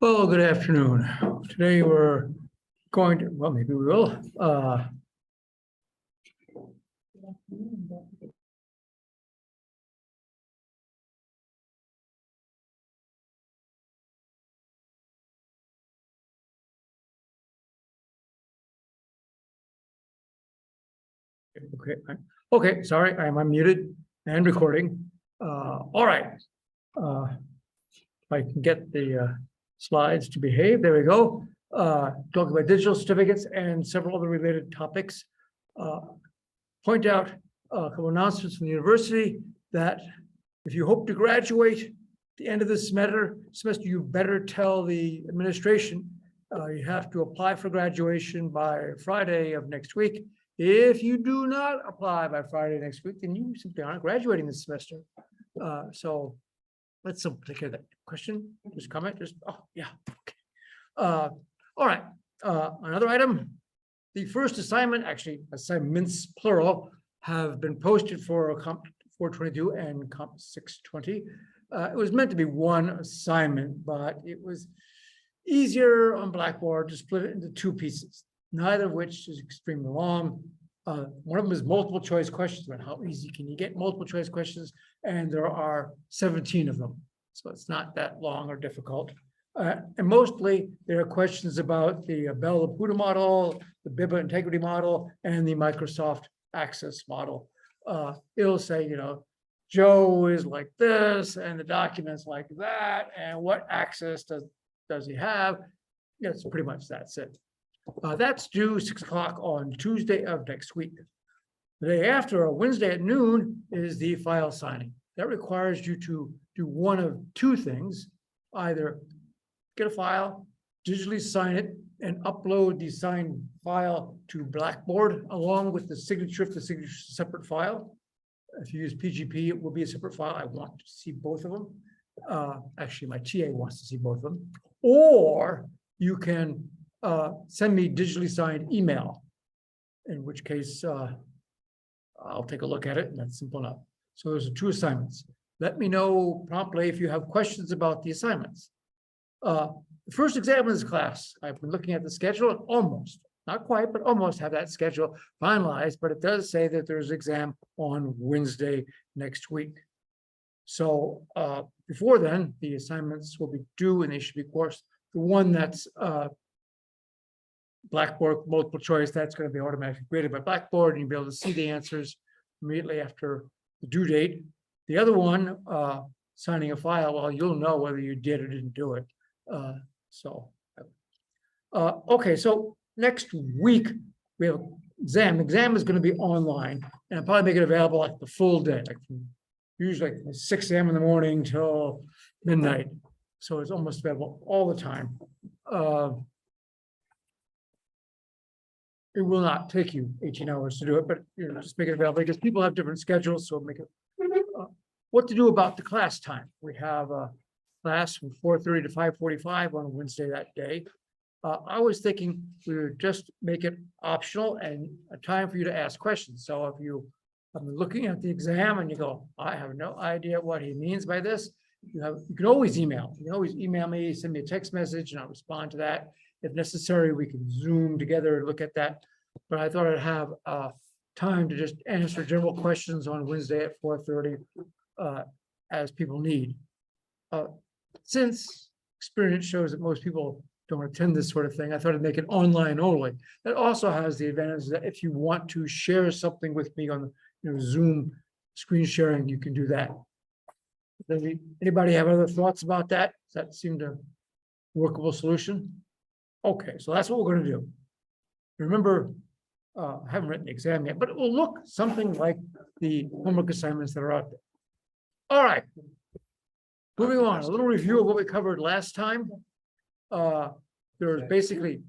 Well, good afternoon. Today we're going to, well, maybe we will. Okay, okay, sorry, I'm unmuted and recording. All right. If I can get the slides to behave, there we go. Talk about digital certificates and several other related topics. Point out a couple announcements from the university that if you hope to graduate at the end of this semester, you better tell the administration you have to apply for graduation by Friday of next week. If you do not apply by Friday next week, then you simply aren't graduating this semester. So let's take care of that question. Just comment. Just yeah. Okay. All right. Another item. The first assignment, actually assignments plural, have been posted for Comp 422 and Comp 620. It was meant to be one assignment, but it was easier on Blackboard to split it into two pieces, neither of which is extremely long. One of them is multiple choice questions, about how easy can you get multiple choice questions, and there are 17 of them, so it's not that long or difficult. And mostly there are questions about the Bell Laputa model, the BIBA integrity model, and the Microsoft Access model. It'll say, you know, Joe is like this, and the document's like that, and what access does he have? Yes, pretty much that's it. That's due 6 o'clock on Tuesday of next week. The day after, or Wednesday at noon, is the file signing. That requires you to do one of two things: either get a file, digitally sign it, and upload the signed file to Blackboard along with the signature. If the signature is a separate file, if you use PGP, it will be a separate file. I want to see both of them. Actually, my TA wants to see both of them. Or you can send me digitally signed email, in which case I'll take a look at it, and that's simple enough. So those are two assignments. Let me know promptly if you have questions about the assignments. The first exam in this class, I've been looking at the schedule and almost, not quite, but almost have that schedule finalized, but it does say that there's an exam on Wednesday next week. So before then, the assignments will be due, and they should be, of course, the one that's Blackboard multiple choice, that's going to be automatically graded by Blackboard, and you'll be able to see the answers immediately after the due date. The other one, signing a file, well, you'll know whether you did or didn't do it. Okay, so next week we have an exam. The exam is going to be online, and I'll probably make it available like the full day, like from usually like 6 a.m. in the morning till midnight. So it's almost available all the time. It will not take you 18 hours to do it, but you know, just make it available because people have different schedules. So make it. What to do about the class time? We have a class from 4:30 to 5:45 on Wednesday that day. I was thinking we would just make it optional and a time for you to ask questions. So if you have been looking at the exam and you go, I have no idea what he means by this, you can always email. You can always email me, send me a text message, and I'll respond to that. If necessary, we can Zoom together and look at that. But I thought I'd have time to just answer general questions on Wednesday at 4:30 as people need. Since experience shows that most people don't attend this sort of thing, I thought I'd make it online only. That also has the advantage that if you want to share something with me on Zoom screen sharing, you can do that. Anybody have other thoughts about that? Does that seem a workable solution? Okay, so that's what we're going to do. Remember, I haven't written the exam yet, but it will look something like the homework assignments that are out there. All right. Moving on, a little review of what we covered last time. There's basically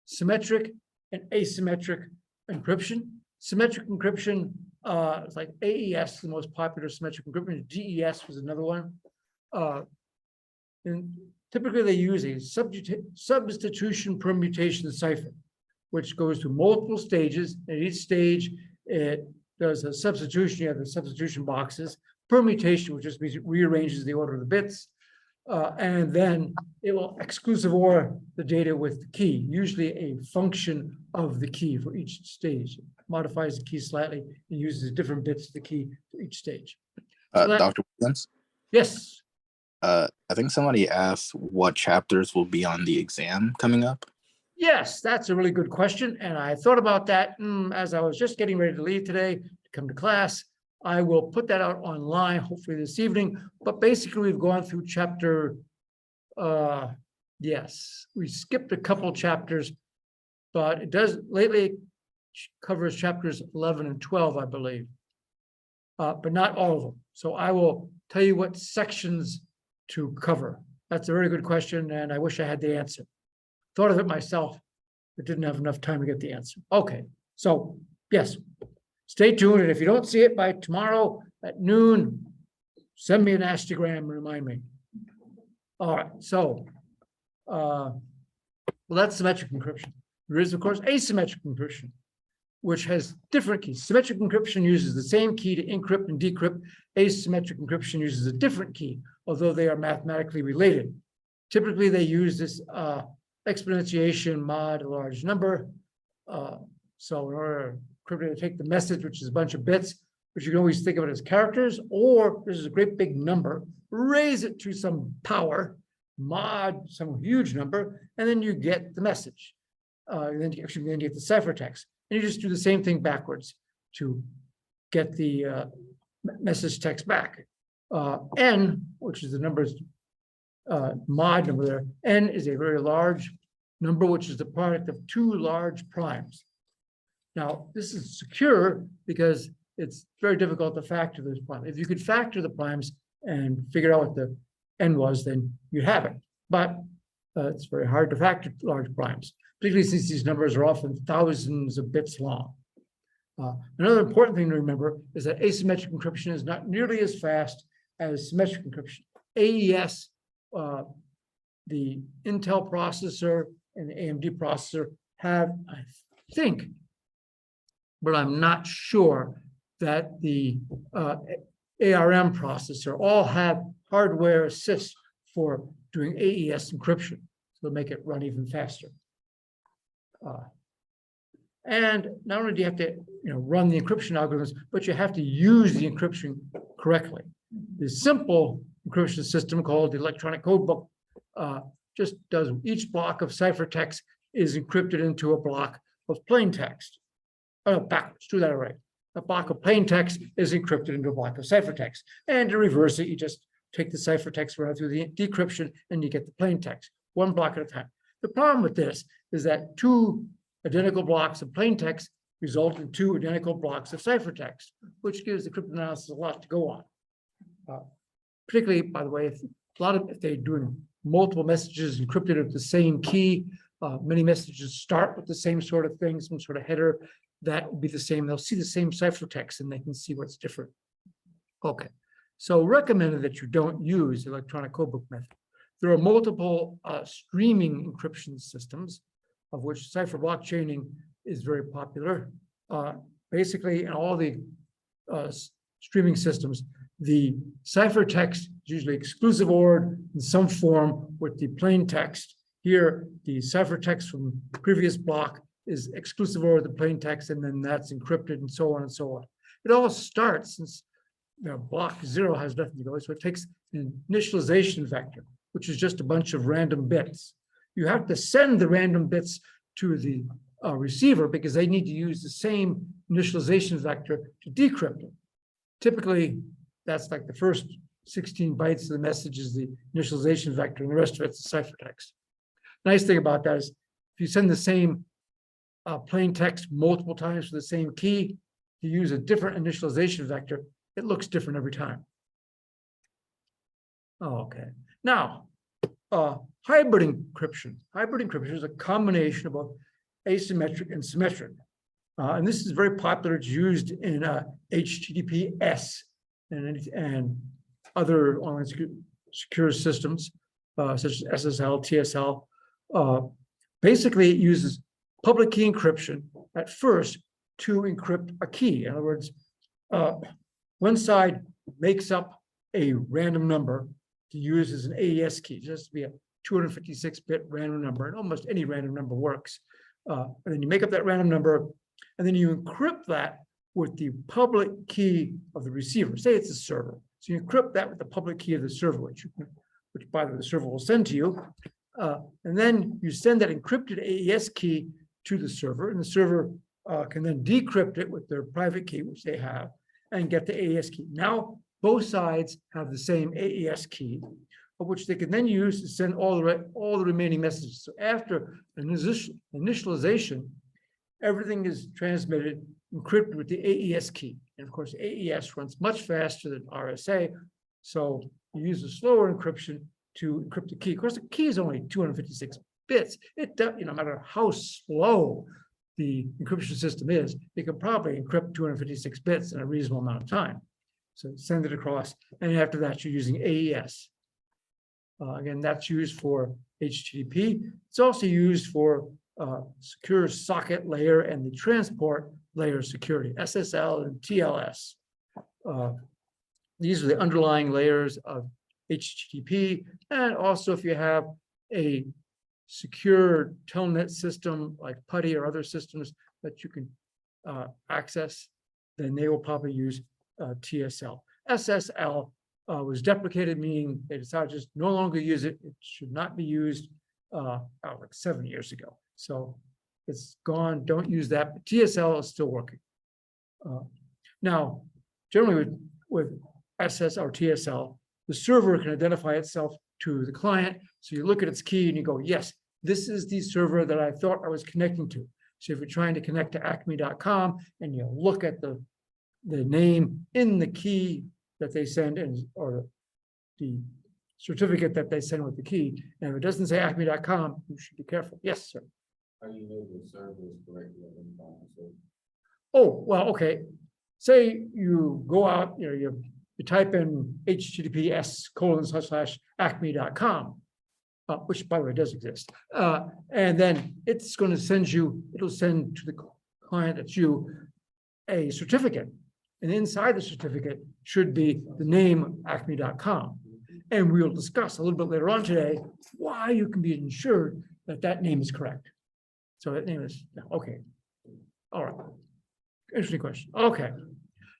symmetric and asymmetric encryption. Symmetric encryption, it's like AES, the most popular symmetric encryption. DES was another one. And typically they use a substitution permutation cipher, which goes through multiple stages. At each stage, it does a substitution. You have the substitution boxes. Permutation, which just means it rearranges the order of the bits. and then it will exclusive OR the data with the key, usually a function of the key for each stage. It modifies the key slightly and uses different bits of the key for each stage. So Dr. Williams, yes. I think somebody asked what chapters will be on the exam coming up. Yes, that's a really good question. And I thought about that as I was just getting ready to leave today to come to class. I will put that out online, hopefully this evening. But basically, we've gone through chapter, yes, we skipped a couple chapters, but it does lately covers chapters 11 and 12, I believe, but not all of them. So I will tell you what sections to cover. That's a very good question, and I wish I had the answer. Thought of it myself, but didn't have enough time to get the answer. Okay, so yes, stay tuned, and if you don't see it by tomorrow at noon, send me an Instagram and remind me. All right, so well, that's symmetric encryption. There is, of course, asymmetric encryption, which has different keys. Symmetric encryption uses the same key to encrypt and decrypt. Asymmetric encryption uses a different key, although they are mathematically related. Typically, they use this exponentiation mod a large number. So in order to take the message, which is a bunch of bits, which you can always think of it as characters, or this is a great big number, raise it to some power, mod some huge number, and then you get the message. Then you get the ciphertext. And you just do the same thing backwards to get the message text back. N, which is the numbers mod number there, N is a very large number, which is the product of two large primes. Now, this is secure because it's very difficult to factor those primes. If you could factor the primes and figure out what the N was, then you have it. But it's very hard to factor large primes, particularly since these numbers are often thousands of bits long. Another important thing to remember is that asymmetric encryption is not nearly as fast as symmetric encryption. AES, the Intel processor and the AMD processor have, I think, but I'm not sure, that the ARM processor all have hardware assists for doing AES encryption, so make it run even faster. And not only do you have to run the encryption algorithms, but you have to use the encryption correctly. The simple encryption system called the electronic code book just does each block of ciphertext is encrypted into a block of plain text. Oh, backwards, do that right. A block of plain text is encrypted into a block of ciphertext. And to reverse it, you just take the ciphertext, run it through the decryption, and you get the plain text, one block at a time. The problem with this is that two identical blocks of plain text result in two identical blocks of ciphertext, which gives the cryptanalysis a lot to go on. Particularly, by the way, if they're doing multiple messages encrypted at the same key, many messages start with the same sort of thing, some sort of header, that will be the same. They'll see the same ciphertext and they can see what's different. Okay, so recommended that you don't use electronic codebook method. There are multiple streaming encryption systems, of which cipher blockchaining is very popular. Basically, in all the streaming systems, the ciphertext is usually exclusive OR in some form with the plain text. Here, the ciphertext from the previous block is exclusive OR with the plain text, and then that's encrypted and so on and so on. It all starts, since block 0 has nothing to go, so it takes an initialization vector, which is just a bunch of random bits. You have to send the random bits to the receiver because they need to use the same initialization vector to decrypt it. Typically, that's like the first 16 bytes of the message is the initialization vector, and the rest of it's the ciphertext. Nice thing about that is if you send the same plain text multiple times for the same key, you use a different initialization vector, it looks different every time. Okay. Now, hybrid encryption. Hybrid encryption is a combination of both asymmetric and symmetric. And this is very popular. It's used in HTTPS and other online secure systems, such as SSL, TSL. Basically, it uses public key encryption at first to encrypt a key. In other words, one side makes up a random number to use as an AES key. It has to be a 256-bit random number, and almost any random number works. And then you make up that random number, and then you encrypt that with the public key of the receiver. Say it's a server. So you encrypt that with the public key of the server, which by the way, the server will send to you. And then you send that encrypted AES key to the server, and the server can then decrypt it with their private key, which they have, and get the AES key. Now, both sides have the same AES key, which they can then use to send all the remaining messages. So after initialization, everything is transmitted encrypted with the AES key. And of course, AES runs much faster than RSA. So you use a slower encryption to encrypt the key. Of course, the key is only 256 bits. It does, no matter how slow the encryption system is, it can probably encrypt 256 bits in a reasonable amount of time. So send it across. And after that, you're using AES. Again, that's used for HTTP. It's also used for secure socket layer and the transport layer security, SSL and TLS. These are the underlying layers of HTTP. And also if you have a secure telnet system like PuTTY or other systems that you can access, then they will probably use TSL. SSL was deprecated, meaning they decided to just no longer use it. It should not be used like 7 years ago. So it's gone, don't use that, but TSL is still working. Now, generally with SS or TSL, the server can identify itself to the client. So you look at its key and you go, yes, this is the server that I thought I was connecting to. So if you're trying to connect to acme.com and you look at the name in the key that they send or the certificate that they send with the key, and if it doesn't say acme.com, you should be careful. Yes, sir. How do you know the server is correctly identified? Oh, well, okay. Say you go out, you type in https://acme.com, which by the way does exist. And then it's going to send you, it'll send to the client, that's you, a certificate. And inside the certificate should be the name acme.com. And we'll discuss a little bit later on today why you can be ensured that that name is correct. So that name is, okay. All right. Interesting question. Okay.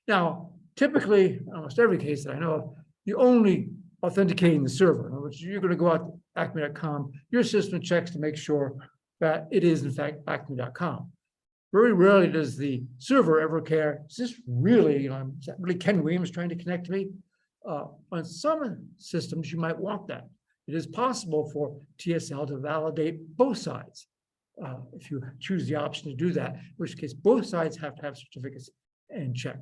Now, typically, almost every case that I know of, you only authenticating the server. In other words, you're going to go out to acme.com, your system checks to make sure that it is in fact acme.com. Very rarely does the server ever care, is this really, is that really Ken Williams trying to connect to me? On some systems, you might want that. It is possible for TSL to validate both sides. If you choose the option to do that, in which case both sides have to have certificates and check.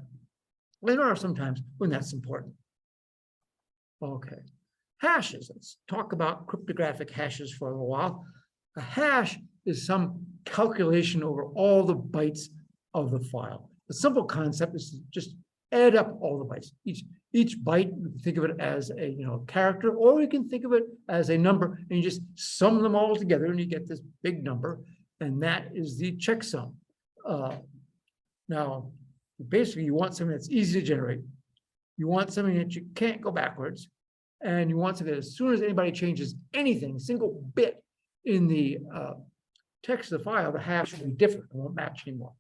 There are sometimes when that's important. Okay, hashes. Let's talk about cryptographic hashes for a little while. A hash is some calculation over all the bytes of the file. The simple concept is to just add up all the bytes. Each byte, you can think of it as a character, or you can think of it as a number, and you just sum them all together and you get this big number, and that is the checksum. Now, basically, you want something that's easy to generate. You want something that you can't go backwards, and you want something that as soon as anybody changes anything, single bit in the text of the file, the hash will be different. It won't match anymore.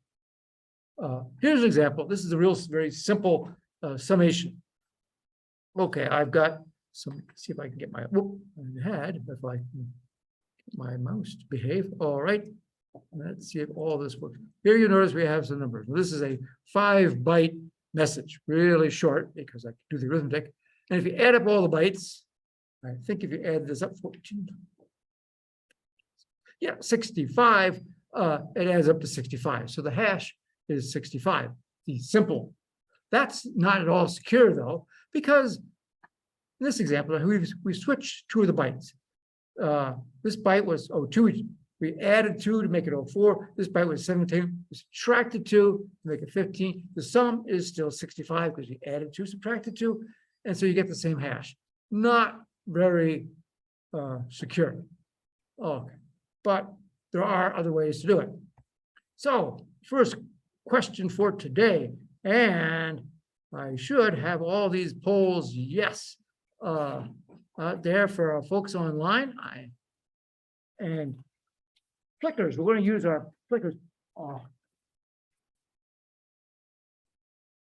Here's an example. This is a very simple summation. Okay, I've got some, see if I can get my, if I can get my mouse to behave. All right, let's see if all this works. Here you notice we have some numbers. This is a 5-byte message, really short because I can do the arithmetic. And if you add up all the bytes, I think if you add this up, 14, yeah, 65, it adds up to 65. So the hash is 65, the simple. That's not at all secure though, because in this example, we switched 2 of the bytes. This byte was 02. We added 2 to make it 04. This byte was 17. We subtracted 2 to make it 15. The sum is still 65 because we added 2, subtracted 2, and so you get the same hash. Not very secure. Okay, but there are other ways to do it. So first question for today, and I should have all these polls yes. there for our folks online. And clickers, we're going to use our clickers.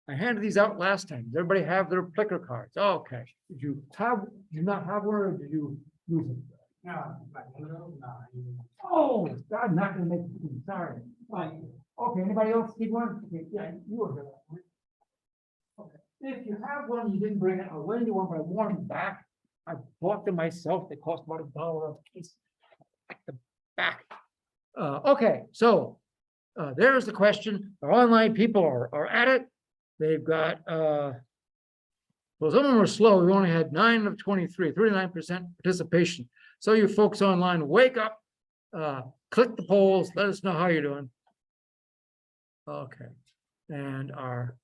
I handed these out last time. Does everybody have their clicker cards? Okay. Did you not have one or did you lose it? No. Oh, I'm not gonna make it. Sorry. Okay, anybody else need one? Okay, yeah, you were there. Okay. If you have one, you didn't bring it, I'll lend you one, but I want them back. I bought them myself. They cost about $1 a piece. At the back. Okay, so there's the question. Our online people are at it. They've got well, some of them are slow. We only had 9 of 23, 39% participation. So you folks online, wake up, click the polls, let us know how you're doing. Okay, and our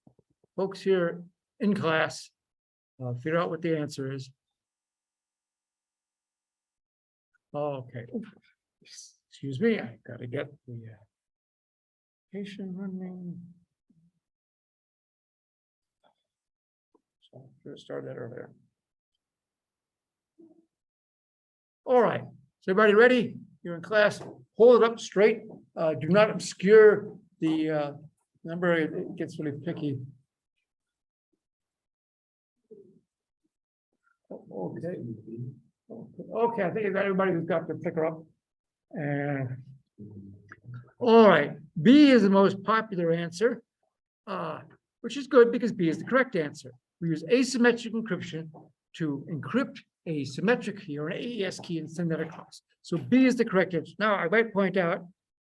folks here in class, figure out what the answer is. Okay, excuse me, I gotta get the application running. So I should have started that earlier. All right, so everybody ready? You're in class, hold it up straight. Do not obscure the number, it gets really picky. Okay. Okay, I think I got everybody who's got their clicker up. And all right, B is the most popular answer, which is good because B is the correct answer. We use asymmetric encryption to encrypt a symmetric key or an AES key and send that across. So B is the correct answer. Now, I might point out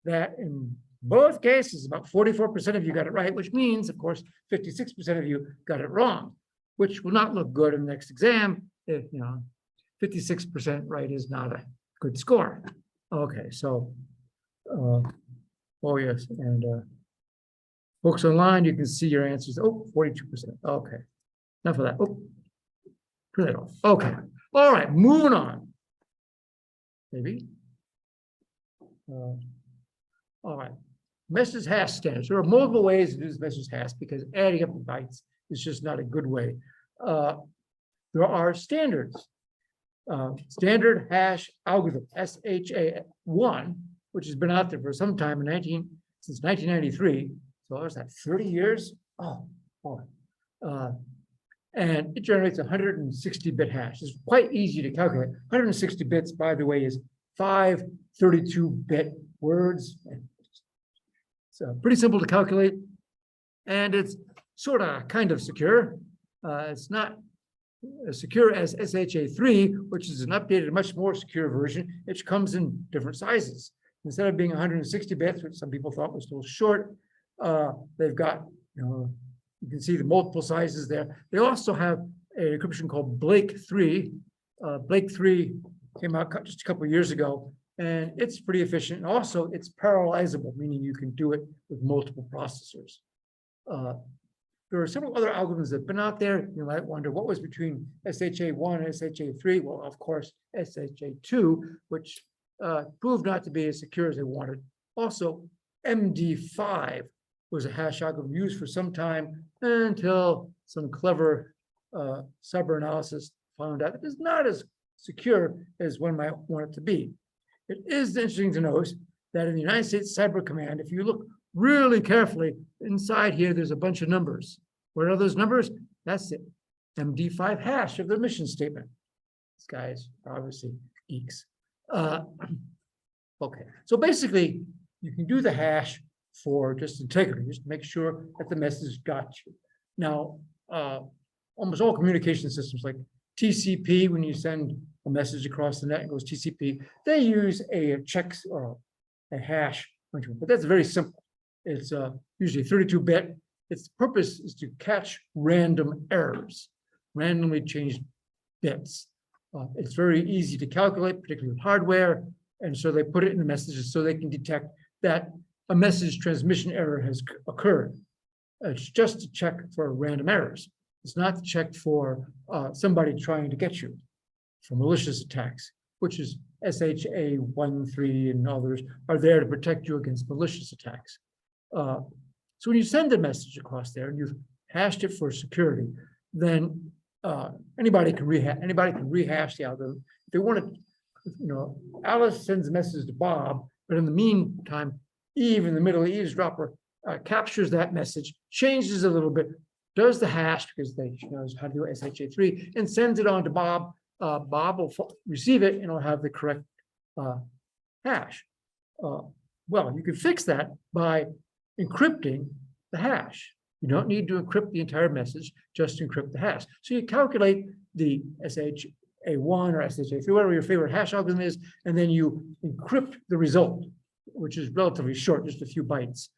that in both cases, about 44% of you got it right, which means, of course, 56% of you got it wrong, which will not look good in the next exam if, 56% right is not a good score. Okay, so, oh yes, and folks online, you can see your answers. Oh, 42%. Okay, enough of that. Oh, turn that off. Okay, all right, moving on. Maybe. All right, message hash standards. There are multiple ways to do this message hash because adding up the bytes is just not a good way. There are standards. Standard hash algorithm, SHA-1, which has been out there for some time since 1993. So what was that, 30 years? Oh, boy. And it generates 160-bit hash. It's quite easy to calculate. 160 bits, by the way, is 5 32-bit words. It's pretty simple to calculate, and it's sort of kind of secure. It's not as secure as SHA-3, which is an updated, much more secure version, which comes in different sizes. Instead of being 160 bits, which some people thought was a little short, they've got, you can see the multiple sizes there. They also have an encryption called Blake 3. Blake 3 came out just a couple of years ago, and it's pretty efficient. And also, it's parallelizable, meaning you can do it with multiple processors. There are several other algorithms that have been out there. You might wonder what was between SHA-1 and SHA-3. Well, of course, SHA-2, which proved not to be as secure as they wanted. Also, MD5 was a hash algorithm used for some time until some clever cyber-analysis found out it is not as secure as one might want it to be. It is interesting to note that in the United States Cyber Command, if you look really carefully, inside here, there's a bunch of numbers. What are those numbers? That's it. MD5 hash of their mission statement. These guys are obviously geeks. Okay, so basically, you can do the hash for just integrity, just to make sure that the message got you. Now, almost all communication systems like TCP, when you send a message across the net and goes TCP, they use a check or a hash, but that's very simple. It's usually 32-bit. Its purpose is to catch random errors, randomly changed bits. It's very easy to calculate, particularly with hardware, and so they put it in the messages so they can detect that a message transmission error has occurred. It's just to check for random errors. It's not to check for somebody trying to get you, for malicious attacks, which is SHA-1, and others are there to protect you against malicious attacks. So when you send a message across there and you've hashed it for security, then anybody can rehash the algorithm. If they want to, Alice sends a message to Bob, but in the meantime, Eve in the middle, eavesdropper, captures that message, changes a little bit, does the hash because she knows how to do SHA-3, and sends it on to Bob. Bob will receive it and it'll have the correct hash. Well, you can fix that by encrypting the hash. You don't need to encrypt the entire message, just encrypt the hash. So you calculate the SHA-1 or SHA-3, whatever your favorite hash algorithm is, and then you encrypt the result, which is relatively short, just a few bytes,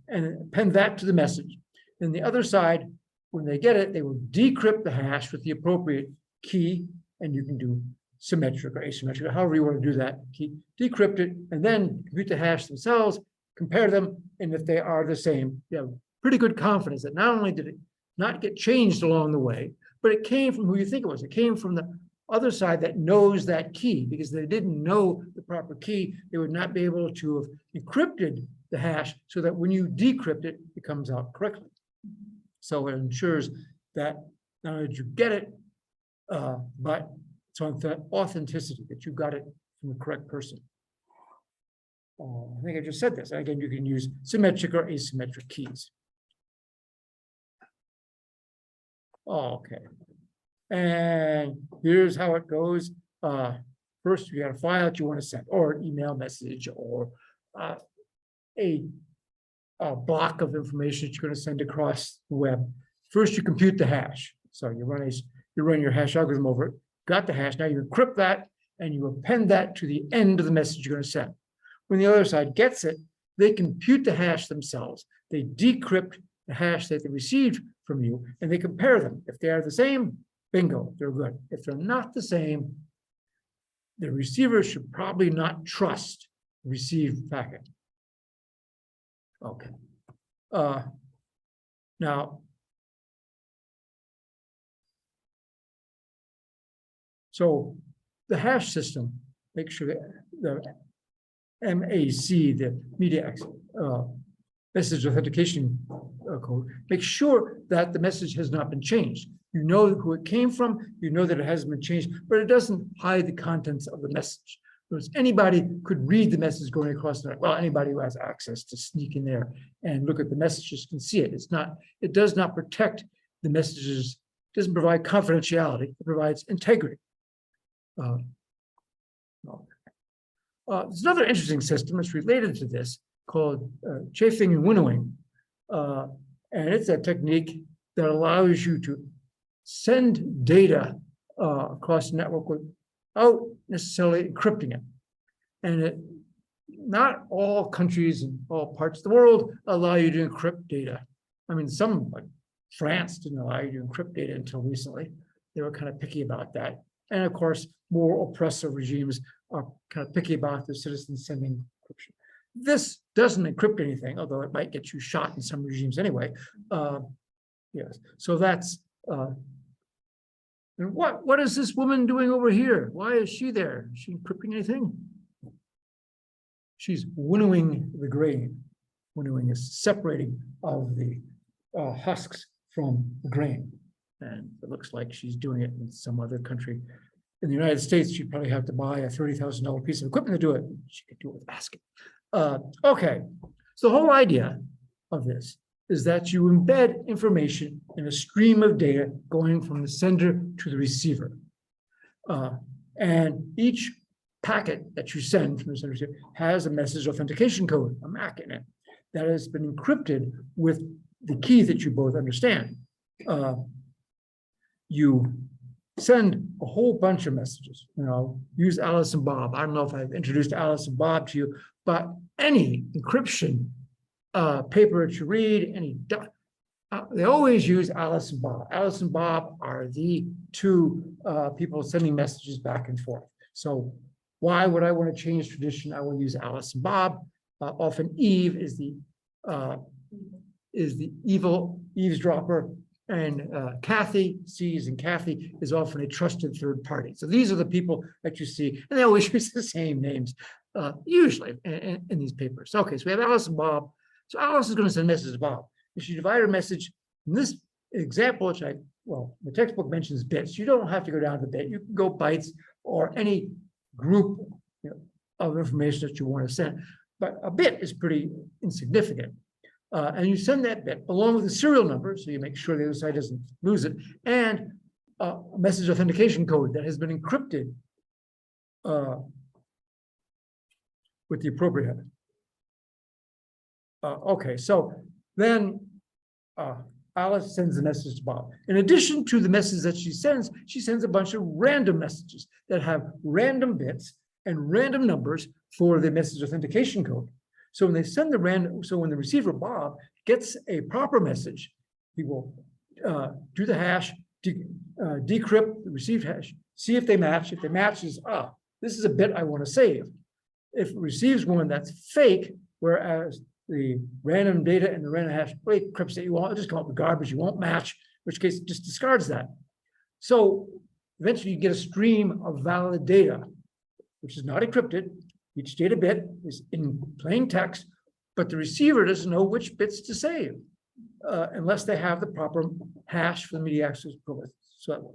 and append that to the message. And the other side, when they get it, they will decrypt the hash with the appropriate key, and you can do symmetric or asymmetric, however you want to do that, key, decrypt it, and then compute the hash themselves, compare them, and if they are the same, you have pretty good confidence that not only did it not get changed along the way, but it came from who you think it was. It came from the other side that knows that key, because they didn't know the proper key, they would not be able to have encrypted the hash so that when you decrypt it, it comes out correctly. So it ensures that not only did you get it, but it's on the authenticity that you got it from the correct person. I think I just said this. Again, you can use symmetric or asymmetric keys. Okay. And here's how it goes. First, you got a file that you want to send, or an email message, or a block of information that you're going to send across the web. First, you compute the hash. So you run your hash algorithm over it, got the hash. Now you encrypt that and you append that to the end of the message you're going to send. When the other side gets it, they compute the hash themselves. They decrypt the hash that they received from you, and they compare them. If they are the same, bingo, they're good. If they're not the same, the receiver should probably not trust the received packet. Okay. Now, so the hash system, make sure that the MAC, the media message authentication code, make sure that the message has not been changed. You know who it came from, you know that it hasn't been changed, but it doesn't hide the contents of the message. Because anybody could read the message going across the net. Well, anybody who has access to sneak in there and look at the messages can see it. It does not protect the messages, it doesn't provide confidentiality, it provides integrity. There's another interesting system that's related to this called chafing and winnowing. And it's a technique that allows you to send data across the network without necessarily encrypting it. And not all countries in all parts of the world allow you to encrypt data. I mean, some, like France, didn't allow you to encrypt data until recently. They were kind of picky about that. And of course, more oppressive regimes are kind of picky about their citizens sending encryption. This doesn't encrypt anything, although it might get you shot in some regimes anyway. Yes, so that's, and what is this woman doing over here? Why is she there? Is she encrypting anything? She's winnowing the grain. Winnowing is separating of the husks from the grain. And it looks like she's doing it in some other country. In the United States, she'd probably have to buy a $30,000 piece of equipment to do it. She could do it with a basket. Okay, so the whole idea of this is that you embed information in a stream of data going from the sender to the receiver. And each packet that you send from the sender to has a message authentication code, a MAC in it, that has been encrypted with the key that you both understand. You send a whole bunch of messages, use Alice and Bob. I don't know if I've introduced Alice and Bob to you, but any encryption paper that you read, they always use Alice and Bob. Alice and Bob are the two people sending messages back and forth. So why would I want to change tradition? I will use Alice and Bob. Often Eve is the evil eavesdropper, and Kathy, C's and Kathy, is often a trusted third party. So these are the people that you see, and they always use the same names, usually in these papers. Okay, so we have Alice and Bob. So Alice is going to send a message to Bob. If she divided her message in this example, which I well, the textbook mentions bits. You don't have to go down to the bit. You can go bytes or any group, of information that you want to send. But a bit is pretty insignificant. And you send that bit along with the serial number, so you make sure the other side doesn't lose it, and a message authentication code that has been encrypted with the appropriate header. Okay, so then Alice sends a message to Bob. In addition to the message that she sends a bunch of random messages that have random bits and random numbers for the message authentication code. So when they send the random, so when the receiver Bob gets a proper message, he will do the hash, decrypt the received hash, see if they match. If they match, this is a bit I want to save. If it receives one that's fake, whereas the random data and the random hash encrypts that you won't, just come up with garbage, you won't match, in which case it just discards that. So eventually you get a stream of valid data, which is not encrypted. Each data bit is in plain text, but the receiver doesn't know which bits to save unless they have the proper hash for the media access privilege. So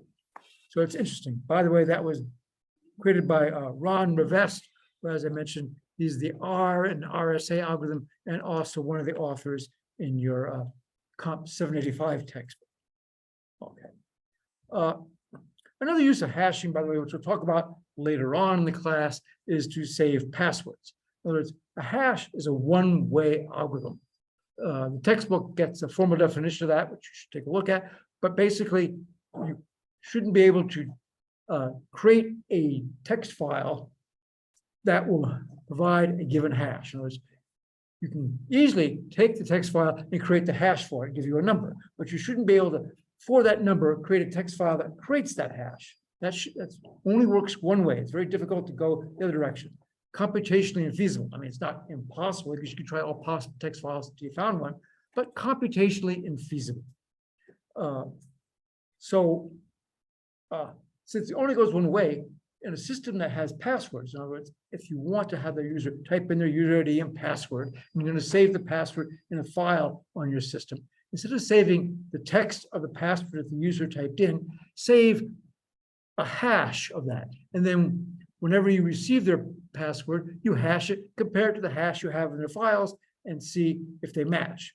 it's interesting. By the way, that was created by Ron Rivest, who, as I mentioned, he's the R and RSA algorithm, and also one of the authors in your Comp 785 textbook. Okay. Another use of hashing, by the way, which we'll talk about later on in the class, is to save passwords. In other words, a hash is a one-way algorithm. The textbook gets a formal definition of that, which you should take a look at. But basically, you shouldn't be able to create a text file that will provide a given hash. In other words, you can easily take the text file and create the hash for it, give you a number, but you shouldn't be able to, for that number, create a text file that creates that hash. That only works one way. It's very difficult to go the other direction. Computationally infeasible. I mean, it's not impossible because you can try all possible text files until you found one, but computationally infeasible. Since it only goes one way, in a system that has passwords, in other words, if you want to have the user type in their user ID and password, and you're going to save the password in a file on your system, instead of saving the text of the password that the user typed in, save a hash of that. And then whenever you receive their password, you hash it, compare it to the hash you have in their files, and see if they match.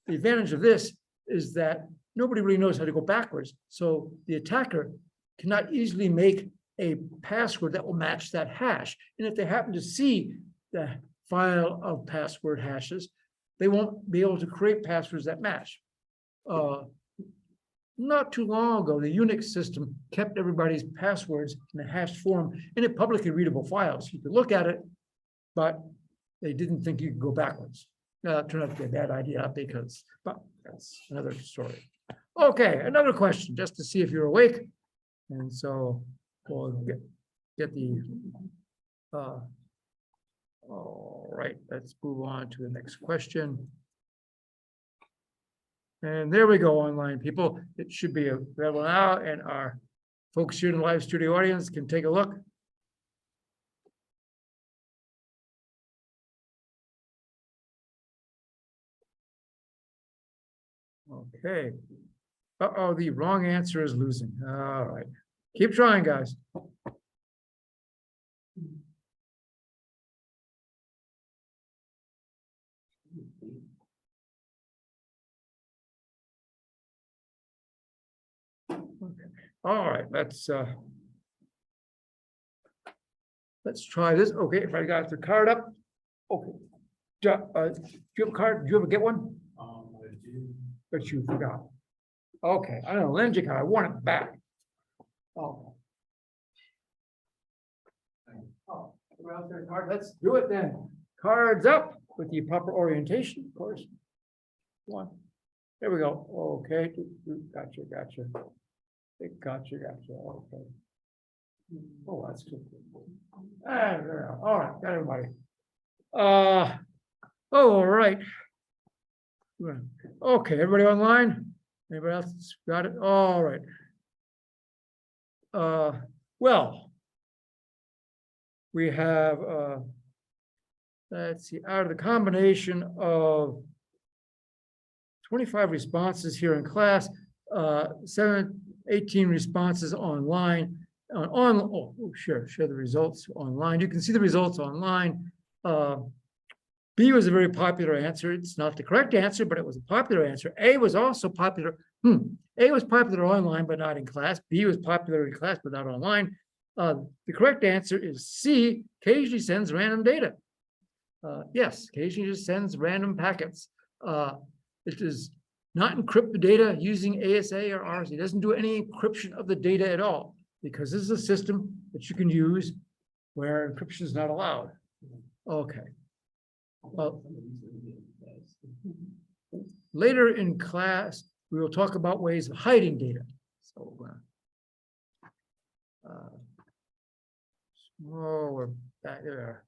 The advantage of this is that nobody really knows how to go backwards. So the attacker cannot easily make a password that will match that hash. And if they happen to see the file of password hashes, they won't be able to create passwords that match. Not too long ago, the Unix system kept everybody's passwords in a hashed form in a publicly readable files. You could look at it, but they didn't think you could go backwards. It turned out to be a bad idea but that's another story. Okay, another question, just to see if you're awake. And so we'll get the, all right, let's move on to the next question. And there we go, online people. It should be available now, and our folks here in the live studio audience can take a look. Okay. Uh-oh, the wrong answer is losing. All right. Keep trying, guys. Okay. All right, let's try this. Okay, if I got the card up. Okay. Do you have a card? Did you ever get one? I do. But you forgot. Okay, I don't know, lend you card. I want it back. Oh. Oh, card. Let's do it then. Cards up with the proper orientation, of course. One. There we go. Okay. Gotcha. Gotcha. Okay. Oh, that's good. All right, got everybody. All right. Okay, everybody online? Anybody else got it? All right. Well, we have let's see, out of the combination of 25 responses here in class, 18 responses online. Share the results online. You can see the results online. B was a very popular answer. It's not the correct answer, but it was a popular answer. A was also popular. A was popular online, but not in class. B was popular in class, but not online. The correct answer is C, occasionally sends random data. Yes, occasionally just sends random packets. It does not encrypt the data using ASA or RSA. It doesn't do any encryption of the data at all, because this is a system that you can use where encryption is not allowed. Okay. Well, later in class, we will talk about ways of hiding data. So, we're back there.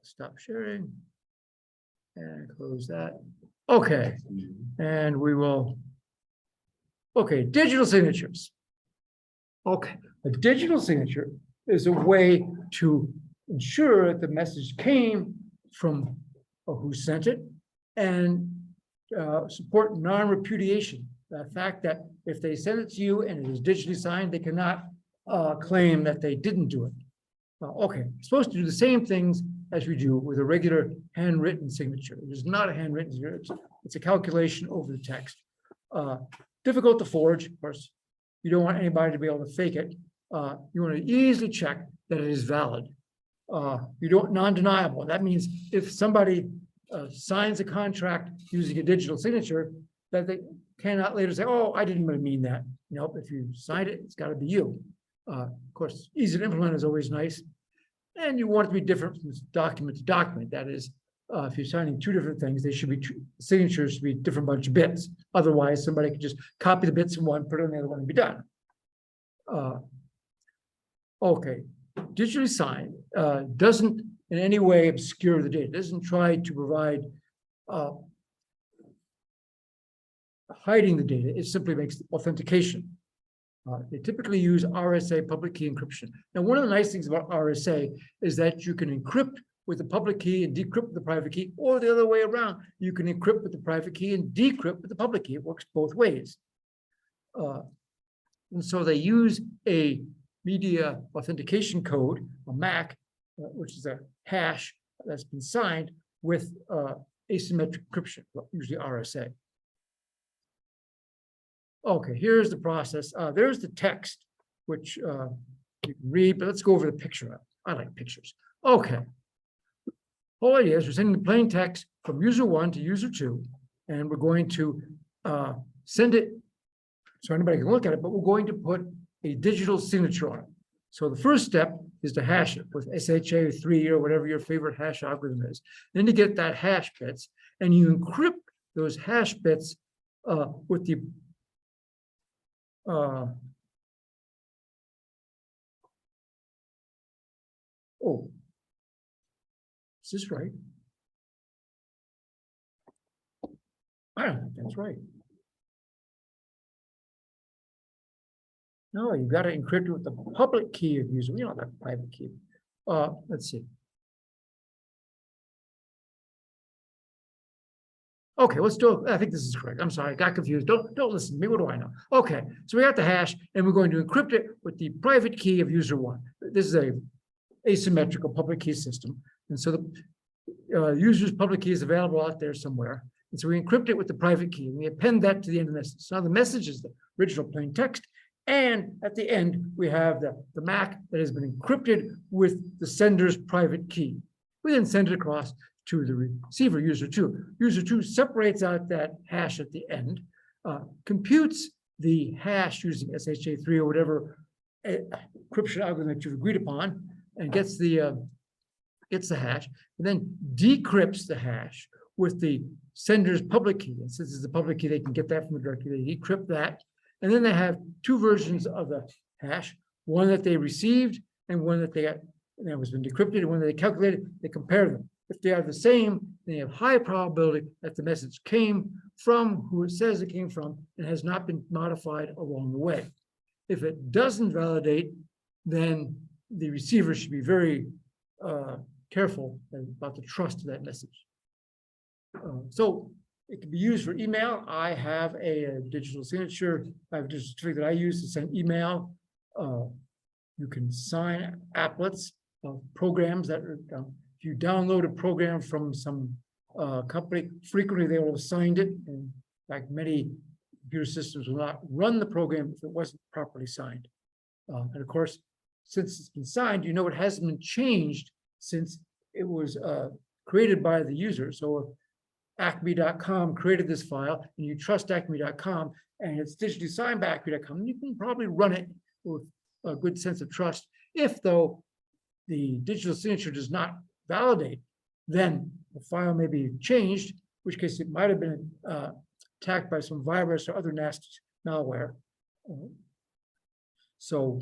Stop sharing and close that. Okay, and we will. Okay, digital signatures. Okay, a digital signature is a way to ensure that the message came from who sent it, and support non-repudiation. The fact that if they send it to you and it is digitally signed, they cannot claim that they didn't do it. Okay, we're supposed to do the same things as we do with a regular handwritten signature. It is not a handwritten signature, it's a calculation over the text. Difficult to forge, of course. You don't want anybody to be able to fake it. You want to easily check that it is valid. You don't non-deniable. That means if somebody signs a contract using a digital signature, that they cannot later say, "Oh, I didn't really mean that." You know, if you signed it, it's got to be you. Of course, easy to implement is always nice, and you want it to be different from document to document. That is, if you're signing two different things, they should be signatures should be a different bunch of bits. Otherwise, somebody could just copy the bits in one, put it on the other one, and be done. Okay. Digitally signed doesn't in any way obscure the data. It doesn't try to provide hiding the data. It simply makes authentication. They typically use RSA, public key encryption. Now, one of the nice things about RSA is that you can encrypt with the public key and decrypt with the private key, or the other way around. You can encrypt with the private key and decrypt with the public key. It works both ways. And so they use a media authentication code, a MAC, which is a hash that's been signed with asymmetric encryption, usually RSA. Okay, here's the process. There's the text, which you can read, but let's go over the picture. I like pictures. Okay. Whole idea is we're sending the plain text from user 1 to user 2, and we're going to send it so anybody can look at it, but we're going to put a digital signature on it. So the first step is to hash it with SHA-3 or whatever your favorite hash algorithm is. Then you get that hash bits, and you encrypt those hash bits with the is this right? I don't think that's right. No, you've got to encrypt it with the public key of user. We don't have private key. Let's see. Okay, let's do it. I think this is correct. I'm sorry, I got confused. Don't listen to me. What do I know? Okay, so we got the hash, and we're going to encrypt it with the private key of user 1. This is a asymmetrical public key system, and so the user's public key is available out there somewhere. And so we encrypt it with the private key, and we append that to the end of the message. So now the message is the original plain text, and at the end we have the MAC that has been encrypted with the sender's private key. We then send it across to the receiver, user 2. User 2 separates out that hash at the end, computes the hash using SHA-3 or whatever encryption algorithm that you've agreed upon, and gets the hash, and then decrypts the hash with the sender's public key. And since it's a public key, they can get that from the directory. They decrypt that, and then they have two versions of the hash: one that they received and one that they got that was been decrypted, and when they calculated, they compare them. If they are the same, they have high probability that the message came from who it says it came from and has not been modified along the way. If it doesn't validate, then the receiver should be very careful about the trust of that message. So It can be used for email. I have a digital signature. I have a digital certificate that I use to send email. You can sign applets of programs that are, if you download a program from some company, frequently they will have signed it. And like many computer systems will not run the program if it wasn't properly signed. And of course, since it's been signed, you know it hasn't been changed since it was created by the user. So if Acme.com created this file and you trust Acme.com and it's digitally signed by Acme.com, you can probably run it with a good sense of trust. If though the digital signature does not validate, then the file may be changed, in which case it might have been attacked by some virus or other nasty malware. So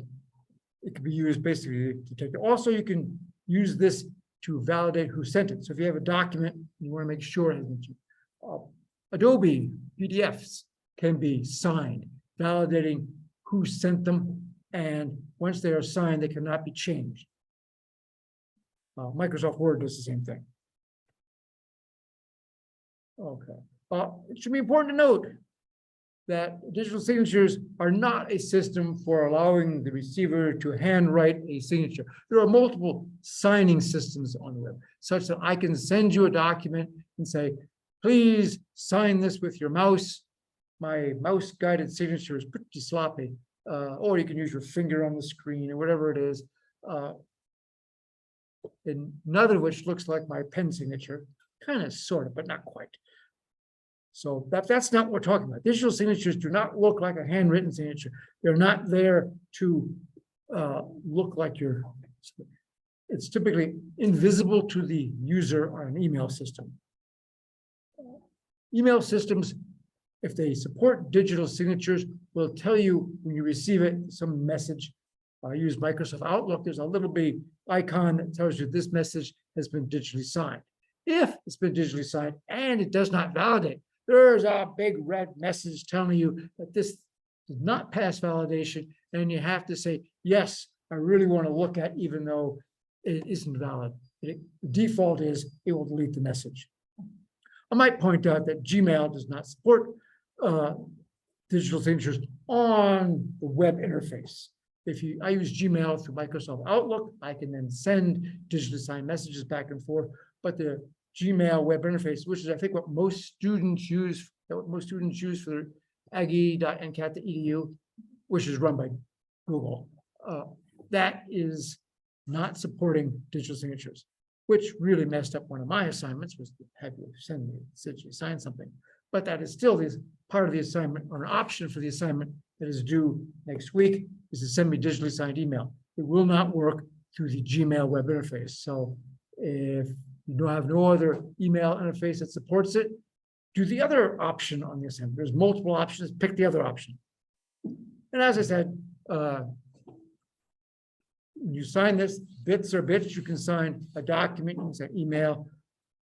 it can be used basically to detect it. Also, you can use this to validate who sent it. So if you have a document, you want to make sure it hasn't Adobe PDFs can be signed, validating who sent them. And once they are signed, they cannot be changed. Microsoft Word does the same thing. Okay. It should be important to note that digital signatures are not a system for allowing the receiver to handwrite a signature. There are multiple signing systems on the web, such that I can send you a document and say, please sign this with your mouse. My mouse guided signature is pretty sloppy. Or you can use your finger on the screen or whatever it is. And another which looks like my pen signature, kind of, sort of, but not quite. So that's not what we're talking about. Digital signatures do not look like a handwritten signature. They're not there to look like your, it's typically invisible to the user on an email system. Email systems, if they support digital signatures, will tell you when you receive it, some message. I use Microsoft Outlook. There's a little bitty icon that tells you this message has been digitally signed. If it's been digitally signed and it does not validate, there's a big red message telling you that this does not pass validation, and you have to say, yes, I really want to look at, even though it isn't valid. The default is it will delete the message. I might point out that Gmail does not support digital signatures on the web interface. I use Gmail through Microsoft Outlook, I can then send digitally signed messages back and forth, but the Gmail web interface, which is I think what most students use for their aggie.ncat.edu, which is run by Google, that is not supporting digital signatures, which really messed up one of my assignments, was to have you send me, digitally sign something. But that is still part of the assignment, or an option for the assignment that is due next week, is to send me digitally signed email. It will not work through the Gmail web interface. So if you have no other email interface that supports it, do the other option on the assignment. There's multiple options, pick the other option. And as I said, when you sign this, bits are bits. You can sign a document, you can sign email,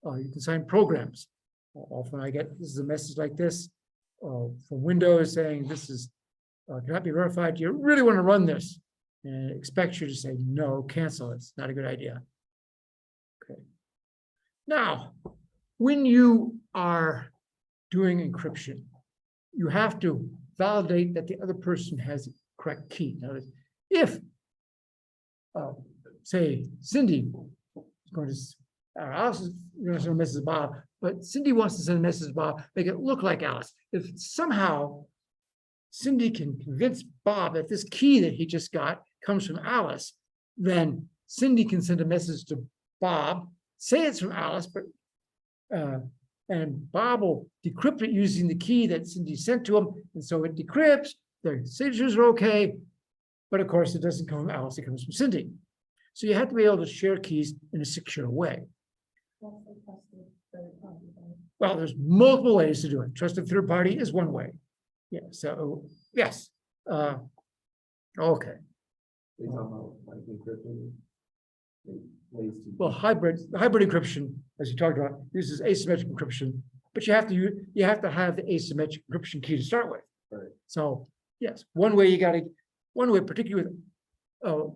you can sign programs. Often I get, this is a message like this from Windows saying this is cannot be verified. Do you really want to run this? And it expects you to say, no, cancel. It's not a good idea. Okay. Now, when you are doing encryption, you have to validate that the other person has the correct key. Now, if, say, Cindy is going to, Alice is going to send a message to Bob, but Cindy wants to send a message to Bob, make it look like Alice. If somehow Cindy can convince Bob that this key that he just got comes from Alice, then Cindy can send a message to Bob, say it's from Alice, but and Bob will decrypt it using the key that Cindy sent to him, and so it decrypts, their signatures are okay, but of course it doesn't come from Alice, it comes from Cindy. So you have to be able to share keys in a secure way. Well, there's multiple ways to do it. Trusted third party is one way. Yeah, so yes. Okay. They talk about like encryption. Ways to. Well, hybrid encryption, as you talked about, uses asymmetric encryption, but you have to have the asymmetric encryption key to start with. Right. So yes, one way, particularly with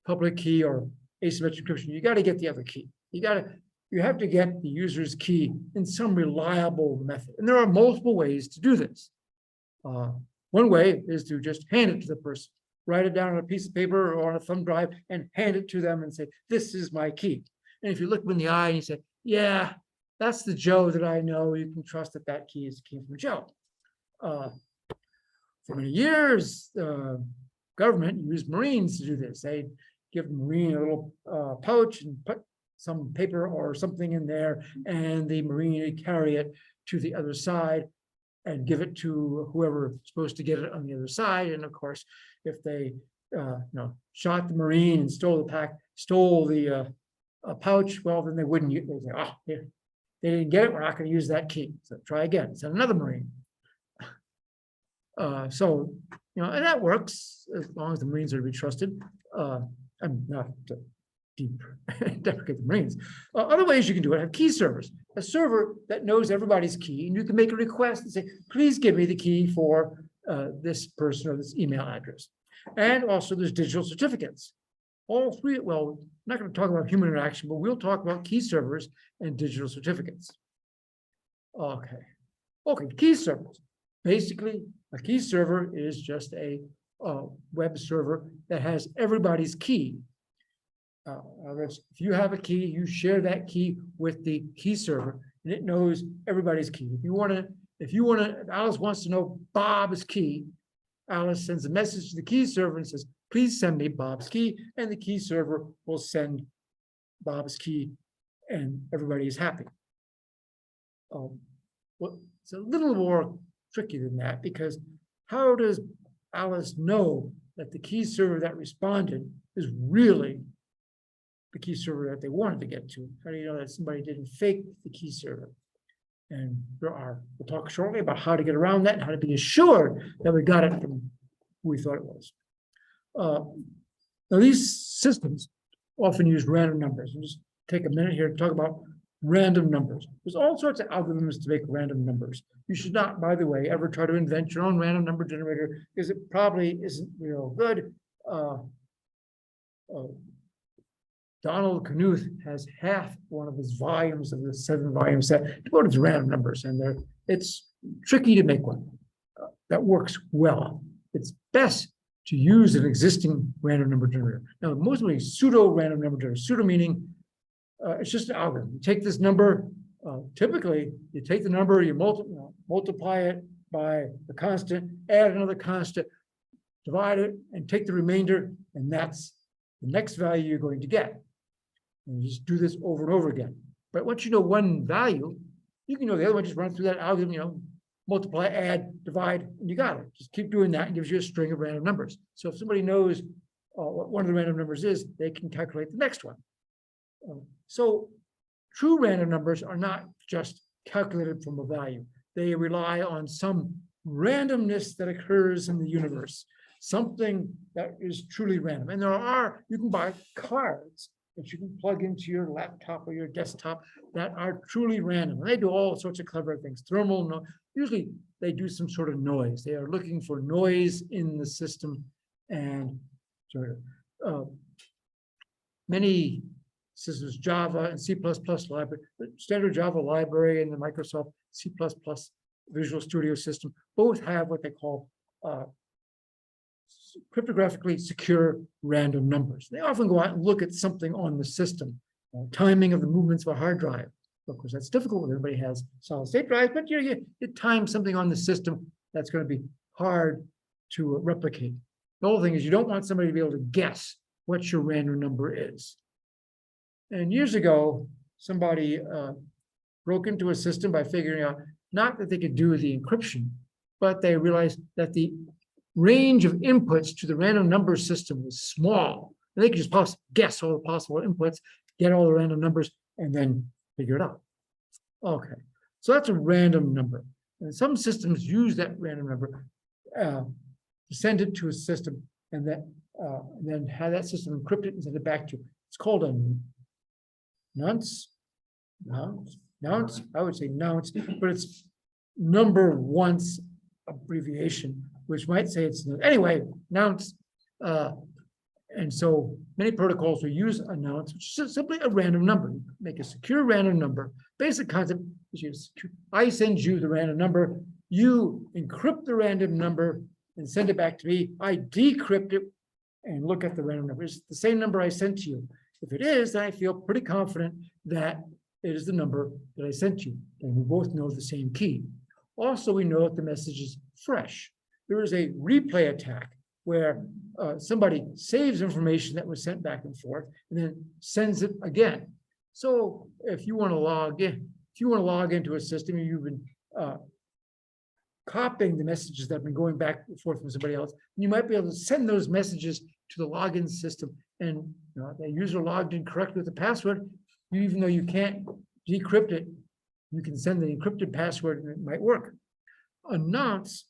public key or asymmetric encryption, you got to get the other key. You got you have to get the user's key in some reliable method. And there are multiple ways to do this. One way is to just hand it to the person, write it down on a piece of paper or on a thumb drive and hand it to them and say, this is my key. And if you look them in the eye and you say, yeah, that's the Joe that I know, you can trust that that key is the key from Joe. For many years, government used Marines to do this. They give the Marine a little pouch and put some paper or something in there, and the Marine would carry it to the other side and give it to whoever is supposed to get it on the other side. And of course, if they shot the Marine and stole the pouch, well, then they wouldn't use it. They'd say, oh, they didn't get it, we're not going to use that key. So try again, send another Marine. And that works as long as the Marines are to be trusted. I'm not to deprecate the Marines. Other ways you can do it, have key servers, a server that knows everybody's key, and you can make a request and say, please give me the key for this person or this email address. And also there's digital certificates. All three, well, I'm not going to talk about human interaction, but we'll talk about key servers and digital certificates. Okay, key servers. Basically, a key server is just a web server that has everybody's key. If you have a key, you share that key with the key server, and it knows everybody's key. If Alice wants to know Bob's key, Alice sends a message to the key server and says, please send me Bob's key, and the key server will send Bob's key, and everybody is happy. Well, it's a little more tricky than that, because how does Alice know that the key server that responded is really the key server that they wanted to get to? How do you know that somebody didn't fake the key server? And we'll talk shortly about how to get around that and how to be assured that we got it from who we thought it was. Now, these systems often use random numbers. We'll just take a minute here to talk about random numbers. There's all sorts of algorithms to make random numbers. You should not, by the way, ever try to invent your own random number generator, because it probably isn't real good. Donald Knuth has half one of his volumes of the 7-volume set devoted to random numbers, and it's tricky to make one that works well. It's best to use an existing random number generator. Now, mostly pseudo random number generator, pseudo meaning it's just an algorithm. You take this number, typically you take the number, you multiply it by the constant, add another constant, divide it, and take the remainder, and that's the next value you're going to get. And you just do this over and over again. But once you know one value, you can know the other one, just run through that algorithm, multiply, add, divide, and you got it. Just keep doing that and gives you a string of random numbers. So if somebody knows what one of the random numbers is, they can calculate the next one. So true random numbers are not just calculated from a value. They rely on some randomness that occurs in the universe, something that is truly random. And you can buy cards that you can plug into your laptop or your desktop that are truly random. And they do all sorts of clever things. Usually they do some sort of noise. They are looking for noise in the system. And many systems, Java and C++ library, the standard Java library and the Microsoft C++ Visual Studio system, both have what they call cryptographically secure random numbers. They often go out and look at something on the system, timing of the movements of a hard drive. Of course, that's difficult when everybody has solid state drives, but you time something on the system that's going to be hard to replicate. The whole thing is you don't want somebody to be able to guess what your random number is. And years ago, somebody broke into a system by figuring out not that they could do the encryption, but they realized that the range of inputs to the random number system was small. And they could just guess all the possible inputs, get all the random numbers, and then figure it out. Okay, so that's a random number. And some systems use that random number to send it to a system and then have that system encrypt it and send it back to you. It's called a nonce. I would say nonce, but it's number once abbreviation, which might say it's anyway, nonce. And so many protocols will use announce, which is simply a random number. Make a secure random number. Basic concept is I send you the random number, you encrypt the random number and send it back to me. I decrypt it and look at the random number. It's the same number I sent to you. If it is, then I feel pretty confident that it is the number that I sent you. And we both know the same key. Also, we know that the message is fresh. There is a replay attack where somebody saves information that was sent back and forth and then sends it again. So if you want to log into a system, you've been copying the messages that have been going back and forth from somebody else, you might be able to send those messages to the login system, and the user logged in correctly with the password. Even though you can't decrypt it, you can send the encrypted password and it might work. A nonce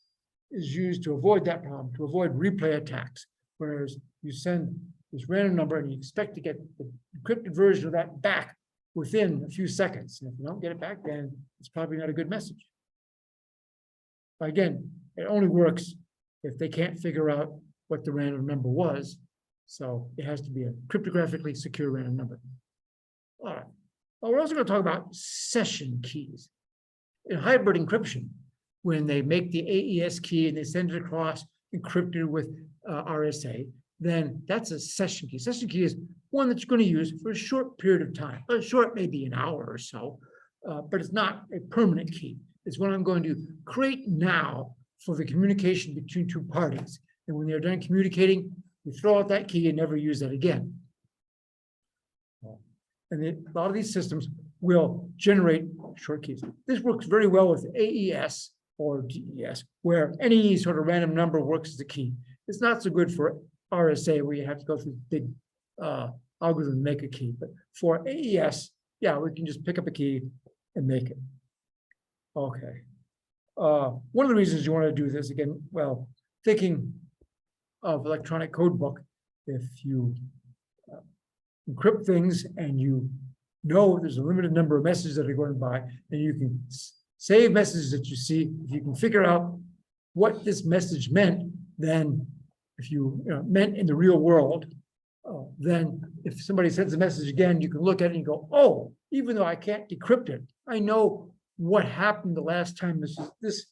is used to avoid that problem, to avoid replay attacks, whereas you send this random number and you expect to get the encrypted version of that back within a few seconds. And if you don't get it back, then it's probably not a good message. But again, it only works if they can't figure out what the random number was. So it has to be a cryptographically secure random number. All right. Well, we're also going to talk about session keys. In hybrid encryption, when they make the AES key and they send it across encrypted with RSA, then that's a session key. Session key is one that you're going to use for a short period of time. Short, maybe an hour or so, but it's not a permanent key. It's what I'm going to create now for the communication between two parties. And when they're done communicating, you throw out that key and never use that again. And a lot of these systems will generate short keys. This works very well with AES or DES, where any sort of random number works as a key. It's not so good for RSA, where you have to go through big algorithm to make a key. But for AES, yeah, we can just pick up a key and make it. Okay. One of the reasons you want to do this, again, well, thinking of electronic code book, if you encrypt things and you know there's a limited number of messages that are going by, and you can save messages that you see. If you can figure out what this message meant, then if you meant in the real world, then if somebody sends a message again, you can look at it and go, oh, even though I can't decrypt it, I know what happened the last time this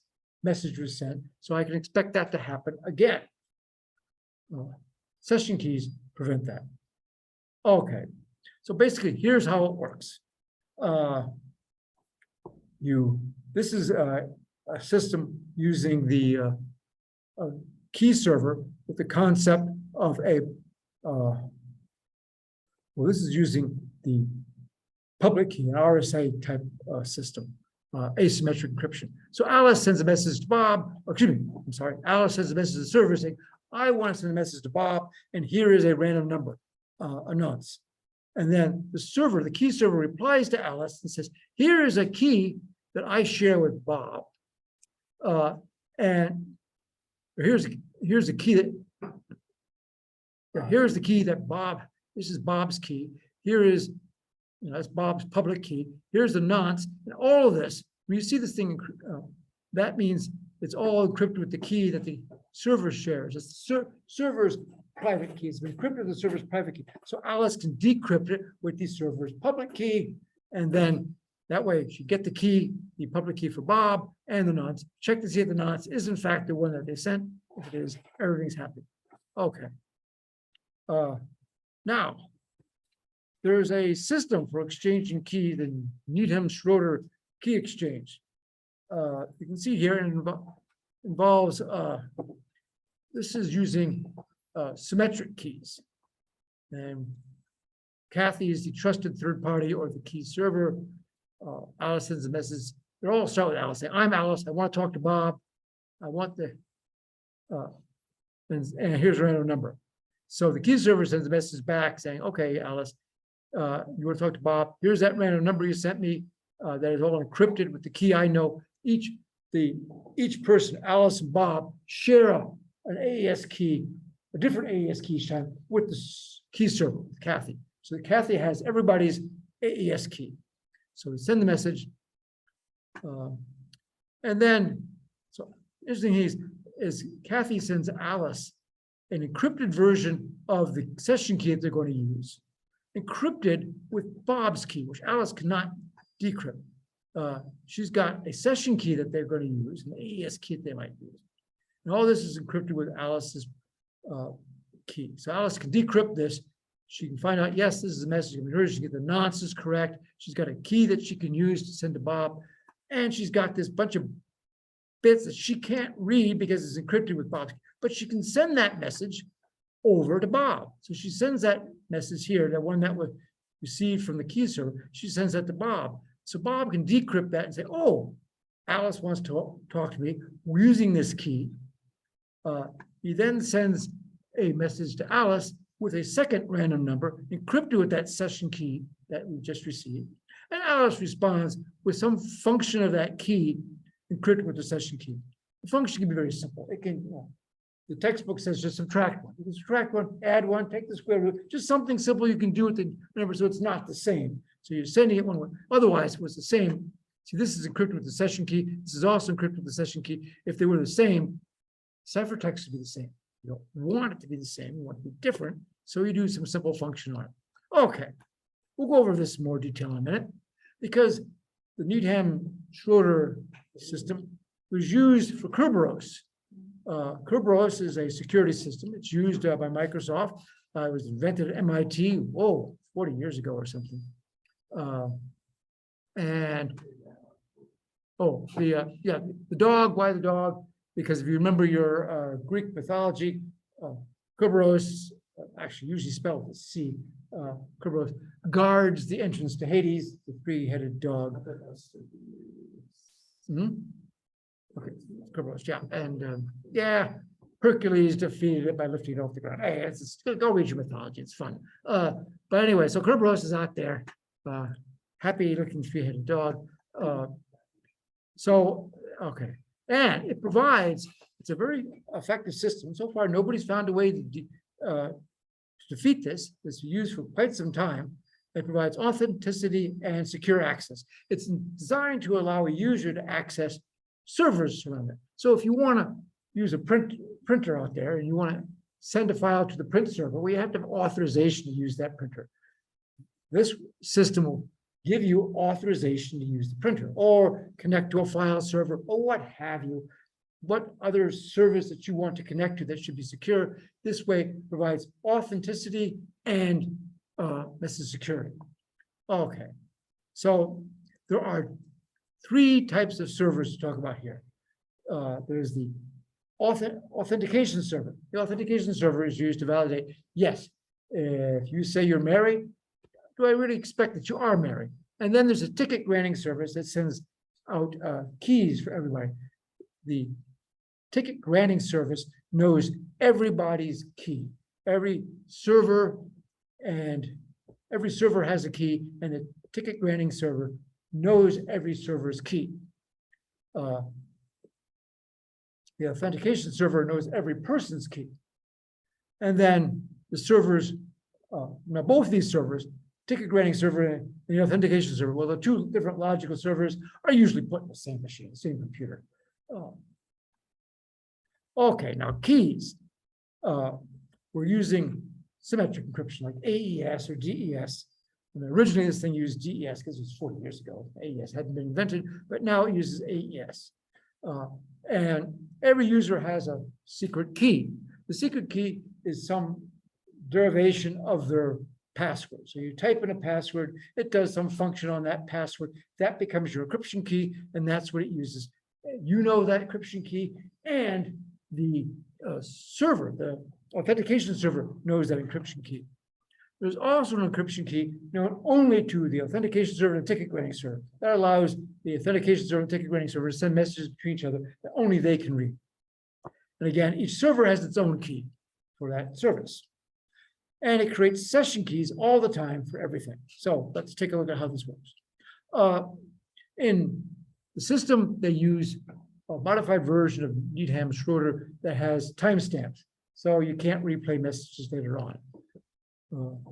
message was sent, so I can expect that to happen again. Session keys prevent that. Okay, so basically, here's how it works. This is a system using the key server with the concept of well, this is using the public key, an RSA type system, asymmetric encryption. So Alice sends a message to Bob, or excuse me, I'm sorry, Alice sends a message to the server saying, I want to send a message to Bob, and here is a random number, a nonce. And then the server, the key server, replies to Alice and says, here is a key that I share with Bob. And here's the key that, here's the key that Bob, this is Bob's key. Here is, that's Bob's public key. Here's the nonce, and all of this, when you see this thing, that means it's all encrypted with the key that the server shares. It's the server's private key. It's been encrypted with the server's private key. So Alice can decrypt it with the server's public key, and then that way she get the key, the public key for Bob and the nonce. Check to see if the nonce is in fact the one that they sent. If it is, everything's happy. Okay. Now, there's a system for exchanging key, the Needham-Schroeder key exchange. You can see here it involves, this is using symmetric keys. And Kathy is the trusted third party or the key server. Alice sends a message. They all start with Alice saying, I'm Alice, I want to talk to Bob. I want the, and here's a random number. So the key server sends a message back saying, okay, Alice, you want to talk to Bob? Here's that random number you sent me that is all encrypted with the key I know. Each person, Alice and Bob, share an AES key, a different AES key each time with the key server, with Kathy. So that Kathy has everybody's AES key. So we send the message. And then, so interesting is Kathy sends Alice an encrypted version of the session key that they're going to use, encrypted with Bob's key, which Alice cannot decrypt. She's got a session key that they're going to use, an AES key that they might use. And all this is encrypted with Alice's key. So Alice can decrypt this. She can find out, yes, this is a message from her. She can get the nonces correct. She's got a key that she can use to send to Bob. And she's got this bunch of bits that she can't read because it's encrypted with Bob's key. But she can send that message over to Bob. So she sends that message here, that one that was received from the key server, she sends that to Bob. So Bob can decrypt that and say, oh, Alice wants to talk to me. We're using this key. He then sends a message to Alice with a second random number encrypted with that session key that we just received. And Alice responds with some function of that key encrypted with the session key. The function can be very simple. It can, the textbook says just subtract one. You can subtract one, add one, take the square root, just something simple you can do with the number so it's not the same. So you're sending it one way. Otherwise, it was the same. See, this is encrypted with the session key. This is also encrypted with the session key. If they were the same, ciphertext would be the same. You don't want it to be the same. You want it to be different. So you do some simple function on it. Okay, we'll go over this in more detail in a minute, because the Needham-Schroeder system was used for Kerberos. Kerberos is a security system. It's used by Microsoft. It was invented at MIT, 40 years ago or something. The dog, why the dog? Because if you remember your Greek mythology, Kerberos, actually usually spelled with C, Kerberos, guards the entrance to Hades, the three-headed dog. Okay, Kerberos, yeah, and Hercules defeated it by lifting it off the ground. Hey, go read your mythology, it's fun. But anyway, so Kerberos is out there, happy-looking three-headed dog. Okay, and it provides, it's a very effective system. So far, nobody's found a way to defeat this. This is used for quite some time. It provides authenticity and secure access. It's designed to allow a user to access servers around it. So if you want to use a printer out there and you want to send a file to the print server, we have to have authorization to use that printer. This system will give you authorization to use the printer or connect to a file server or what have you. What other service that you want to connect to that should be secure. This way provides authenticity and message security. Okay, so there are three types of servers to talk about here. There's the authentication server. The authentication server is used to validate, yes, if you say you're married, do I really expect that you are married? And then there's a ticket granting service that sends out keys for everybody. The ticket granting service knows everybody's key. Every server has a key, and the ticket granting server knows every server's key. The authentication server knows every person's key. And then the servers, now both of these servers, ticket granting server and the authentication server, well, the two different logical servers are usually put in the same machine, the same computer. Okay, now keys. We're using symmetric encryption like AES or DES. And originally this thing used DES because it was 40 years ago. AES hadn't been invented, but now it uses AES. And every user has a secret key. The secret key is some derivation of their password. So you type in a password, it does some function on that password. That becomes your encryption key, and that's what it uses. You know that encryption key, and the server, the authentication server, knows that encryption key. There's also an encryption key known only to the authentication server and ticket granting server. That allows the authentication server and ticket granting server to send messages between each other that only they can read. And again, each server has its own key for that service. And it creates session keys all the time for everything. So let's take a look at how this works. In the system, they use a modified version of Needham-Schroeder that has timestamps. So you can't replay messages later on.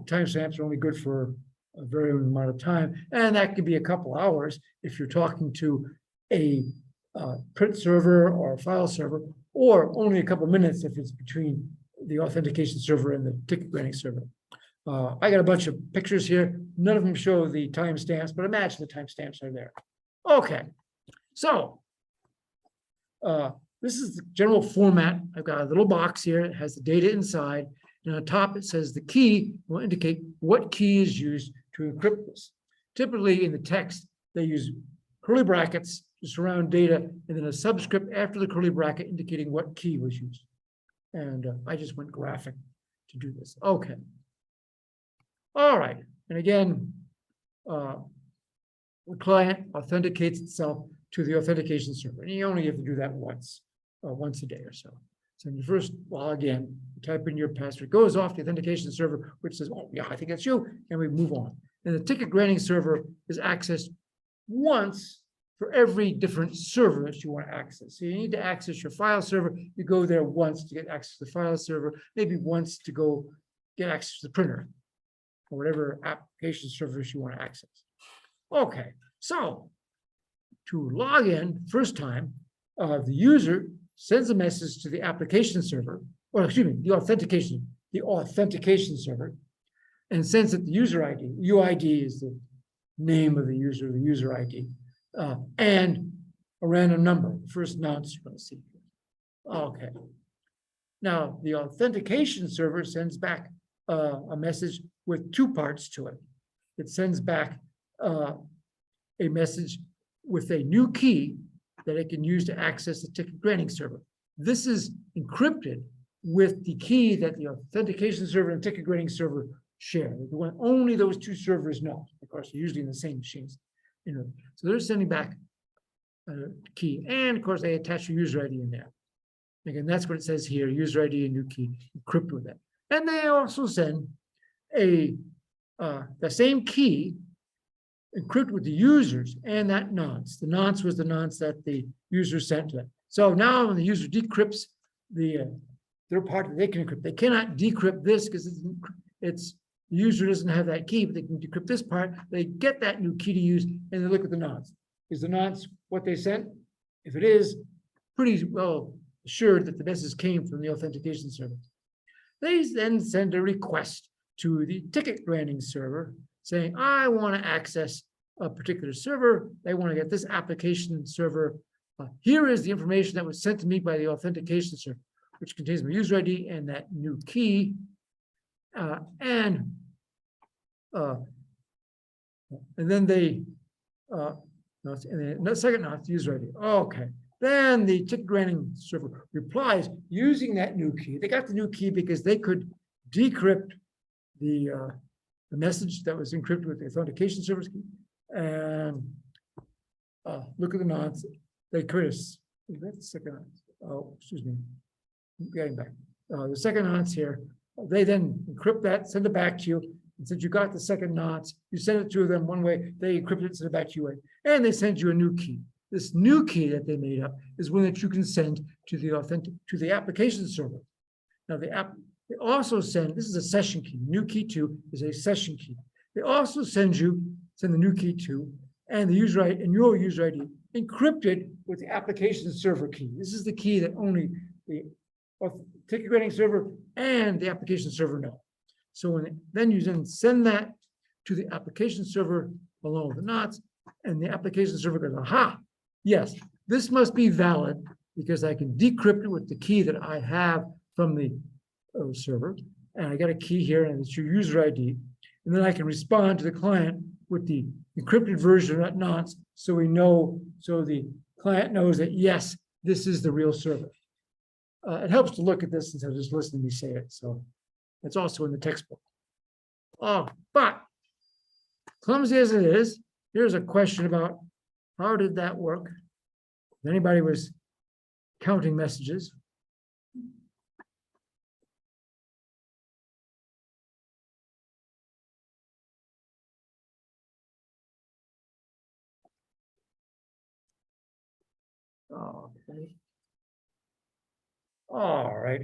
Timestamps are only good for a very limited amount of time, and that could be a couple hours if you're talking to a print server or a file server, or only a couple minutes if it's between the authentication server and the ticket granting server. I got a bunch of pictures here. None of them show the timestamps, but imagine the timestamps are there. Okay, so this is the general format. I've got a little box here. It has the data inside. And on top, it says the key will indicate what key is used to encrypt this. Typically in the text, they use curly brackets to surround data and then a subscript after the curly bracket indicating what key was used. And I just went graphic to do this. Okay. All right. And again, the client authenticates itself to the authentication server. And you only have to do that once a day or so. So you first log in, you type in your password, goes off the authentication server, which says, oh, yeah, I think that's you, and we move on. And the ticket granting server is accessed once for every different server that you want to access. So you need to access your file server. You go there once to get access to the file server, maybe once to go get access to the printer, or whatever application servers you want to access. Okay, so to log in first time, the user sends a message to the application server, or excuse me, the authentication server, and sends it the user ID. UID is the name of the user ID, and a random number, the first nonce you're going to see. Okay. Now, the authentication server sends back a message with two parts to it. It sends back a message with a new key that it can use to access the ticket granting server. This is encrypted with the key that the authentication server and ticket granting server share. Only those two servers know. Of course, usually in the same machines. So they're sending back a key, and of course they attach a user ID in there. Again, that's what it says here: user ID and new key, encrypt with it. And they also send the same key encrypt with the users and that nonce. The nonce was the nonce that the user sent to them. So now when the user decrypts their part, they can encrypt. They cannot decrypt this because the user doesn't have that key, but they can decrypt this part. They get that new key to use, and they look at the nonce. Is the nonce what they sent? If it is, pretty well assured that the message came from the authentication server. They then send a request to the ticket granting server saying, I want to access a particular server. They want to get this application server. Here is the information that was sent to me by the authentication server, which contains my user ID and that new key. And then they, and the second nonce, user ID. Okay. Then the ticket granting server replies using that new key. They got the new key because they could decrypt the message that was encrypted with the authentication service key. And look at the nonce. They create that's the second nonce. Oh, excuse me. I'm getting back. The second nonce here. They then encrypt that, send it back to you. And since you got the second nonce, you send it to them one way, they encrypt it, send it back to you, and they send you a new key. This new key that they made up is one that you can send to the application server. Now they also send, this is a session key. New key 2 is a session key. They also send the new key 2 and the user ID and your user ID encrypted with the application server key. This is the key that only the ticket granting server and the application server know. So then you then send that to the application server along with the nonce, and the application server goes, aha, yes, this must be valid because I can decrypt it with the key that I have from the server. And I got a key here, and it's your user ID. And then I can respond to the client with the encrypted version of that nonce, so the client knows that, yes, this is the real server. It helps to look at this instead of just listening to me say it. So it's also in the textbook. But clumsy as it is, here's a question about how did that work? If anybody was counting messages. Okay. All right.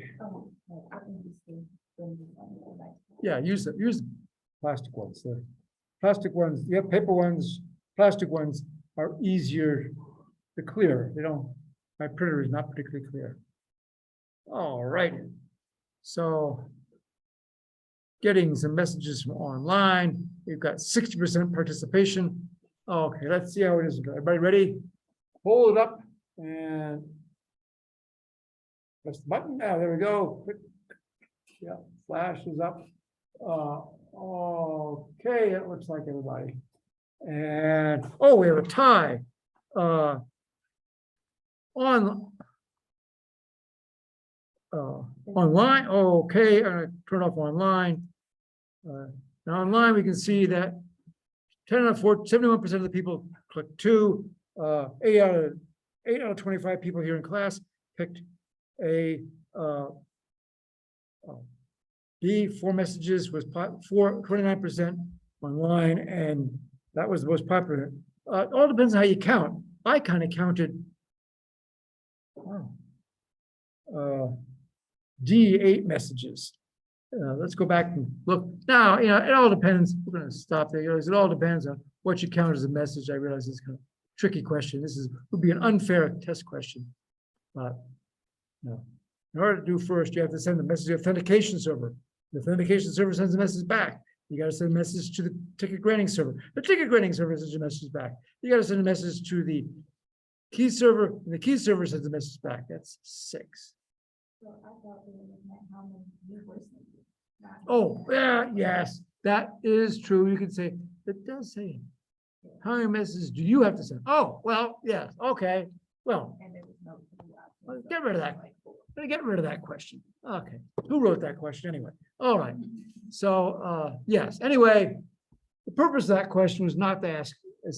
Yeah, use the plastic ones. The plastic ones, you have paper ones, plastic ones are easier to clear. My printer is not particularly clear. All right. So getting some messages from online. We've got 60% participation. Okay, let's see how it is. Everybody ready? Hold it up and press the button. Now, there we go. Click. Yeah, flash is up. Okay, it looks like everybody. And, oh, we have a tie. Online, okay, I'm gonna turn off online. Now online, we can see that 71% of the people clicked 2. 8 out of 25 people here in class picked A. B, 4 messages was 29% online, and that was the most popular. It all depends on how you count. I kind of counted D, 8 messages. Let's go back and look. Now, it all depends. We're going to stop there. It all depends on what you count as a message. I realize it's kind of a tricky question. This would be an unfair test question. But no. In order to do first, you have to send the message to the authentication server. The authentication server sends a message back. You got to send a message to the ticket granting server. The ticket granting server sends a message back. You got to send a message to the key server, and the key server sends a message back. That's 6. So I thought it meant how many you were sending. Oh, yeah, yes, that is true. You can say, it does say, how many messages do you have to send? Oh, well, yes, okay. Well, And there was no. Well, get rid of that. get rid of that question. Okay, who wrote that question anyway? All right, so, yes, anyway, the purpose of that question was not to ask a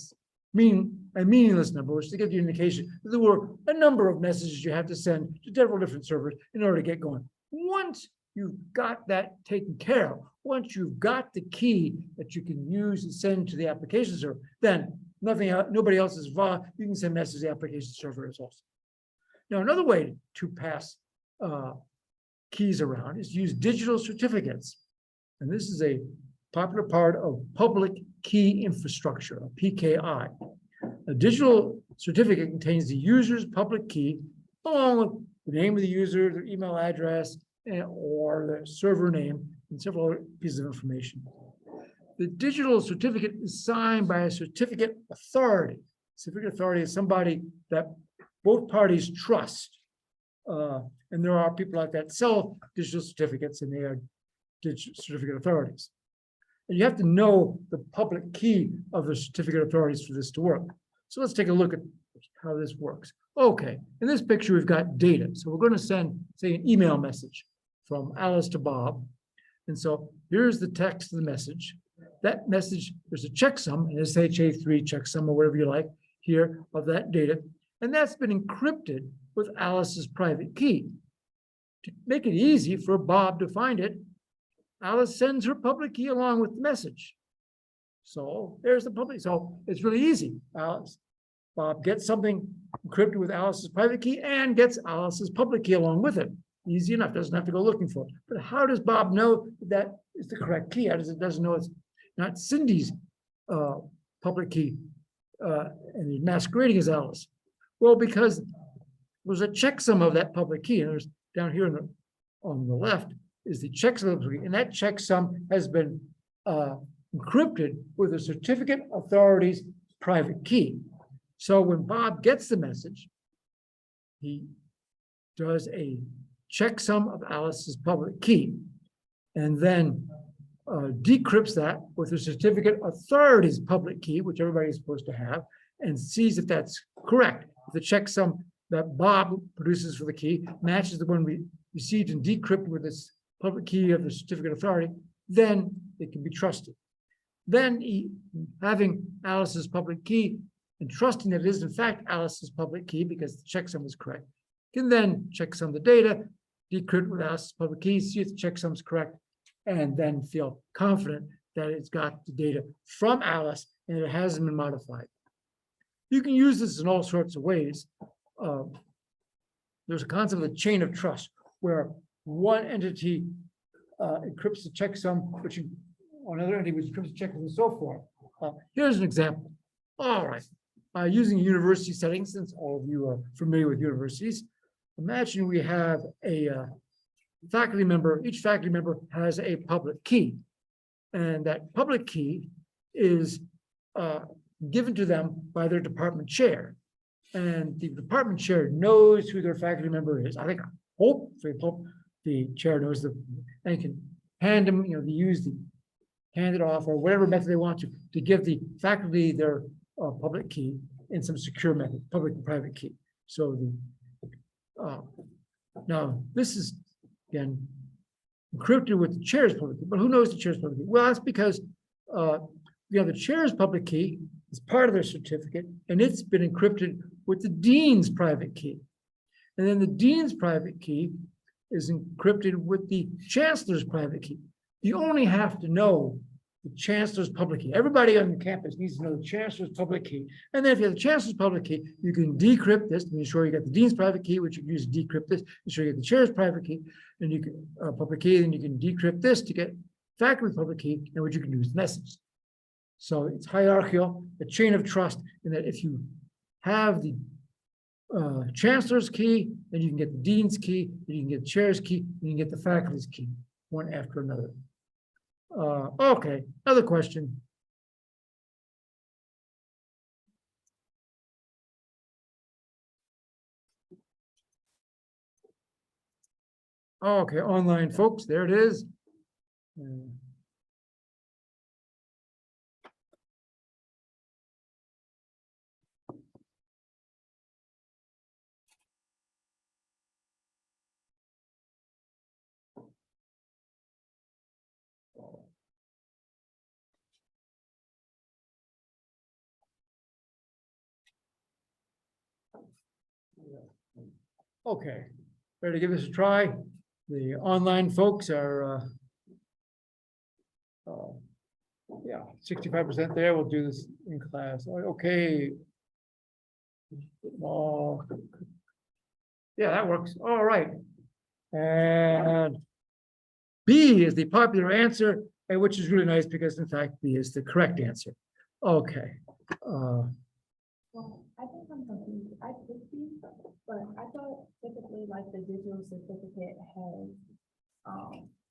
meaningless number, which to give you an indication that there were a number of messages you have to send to several different servers in order to get going. Once you've got that taken care of, once you've got the key that you can use and send to the application server, then nothing else, nobody else is involved. You can send messages to the application server as also. Now, another way to pass keys around is to use digital certificates. And this is a popular part of public key infrastructure, a PKI. A digital certificate contains the user's public key along with the name of the user, their email address, or their server name, and several other pieces of information. The digital certificate is signed by a certificate authority. Certificate authority is somebody that both parties trust. And there are people like that sell digital certificates, and they are digital certificate authorities. And you have to know the public key of the certificate authorities for this to work. So let's take a look at how this works. Okay, in this picture, we've got data. So we're going to send, say, an email message from Alice to Bob. And so here's the text of the message. That message, there's a checksum, an SHA-3 checksum, or whatever you like, here of that data. And that's been encrypted with Alice's private key. To make it easy for Bob to find it, Alice sends her public key along with the message. So there's the public. So it's really easy. Bob gets something encrypted with Alice's private key and gets Alice's public key along with it. Easy enough, doesn't have to go looking for it. But how does Bob know that is the correct key? How does it doesn't know it's not Cindy's public key and he's masquerading as Alice? Well, because there's a checksum of that public key, and there's down here on the left is the checksum of the public key, and that checksum has been encrypted with a certificate authority's private key. So when Bob gets the message, he does a checksum of Alice's public key, and then decrypts that with a certificate authority's public key, which everybody is supposed to have, and sees if that's correct. If the checksum that Bob produces for the key matches the one we received and decrypted with this public key of the certificate authority, then it can be trusted. Then having Alice's public key and trusting that it is in fact Alice's public key because the checksum is correct, can then checksum the data, decrypt with Alice's public key, see if the checksum is correct, and then feel confident that it's got the data from Alice and it hasn't been modified. You can use this in all sorts of ways. There's a concept of a chain of trust where one entity encrypts the checksum, which another entity which encrypts the checksum and so forth. Here's an example. All right, using a university setting, since all of you are familiar with universities, imagine we have a faculty member, each faculty member has a public key. And that public key is given to them by their department chair. And the department chair knows who their faculty member is. I think, hope the chair knows them and can hand them, hand it off or whatever method they want to give the faculty their public key in some secure method, public and private key. So now this is again encrypted with the chair's public key, but who knows the chair's public key? Well, that's because the chair's public key is part of their certificate, and it's been encrypted with the dean's private key. And then the dean's private key is encrypted with the chancellor's private key. You only have to know the chancellor's public key. Everybody on the campus needs to know the chancellor's public key. And then if you have the chancellor's public key, you can decrypt this to ensure you got the dean's private key, which you can use to decrypt this, ensure you get the chair's private key, and you can public key, and you can decrypt this to get faculty public key, and what you can do is message. So it's hierarchical, a chain of trust, in that if you have the chancellor's key, then you can get the dean's key, then you can get the chair's key, and you can get the faculty's key, one after another. Okay, another question. Okay, online folks, there it is. Okay, ready to give this a try? The online folks are, yeah, 65% there. We'll do this in class. Okay. Oh, yeah, that works. All right. And B is the popular answer, and which is really nice because in fact, B is the correct answer. Okay. Well, I think I'm confused. I could be, but I thought typically like the digital certificate has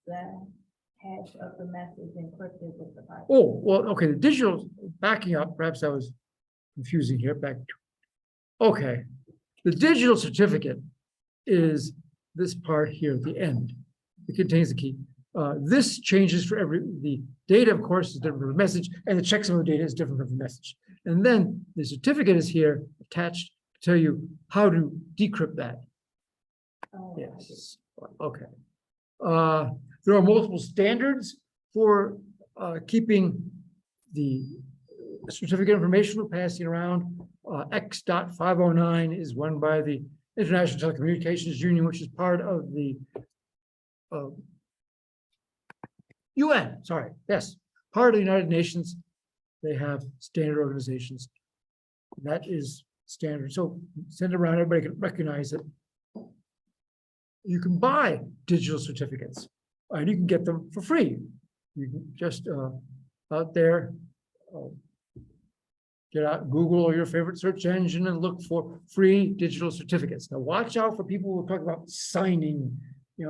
the hash of the message encrypted with the private. Oh, well, okay, the digital, backing up, perhaps I was confusing here, okay. The digital certificate is this part here at the end. It contains the key. This changes for the data, of course, is different from the message, and the checksum of data is different from the message. And then the certificate is here attached to tell you how to decrypt that. Yes, okay. There are multiple standards for keeping the certificate information we're passing around. X.509 is one by the International Telecommunications Union, which is part of the UN, sorry, yes, part of the United Nations. They have standard organizations. That is standard. So send it around, everybody can recognize it. You can buy digital certificates and you can get them for free. You can just out there, get out Google or your favorite search engine and look for free digital certificates. Now watch out for people who talk about signing,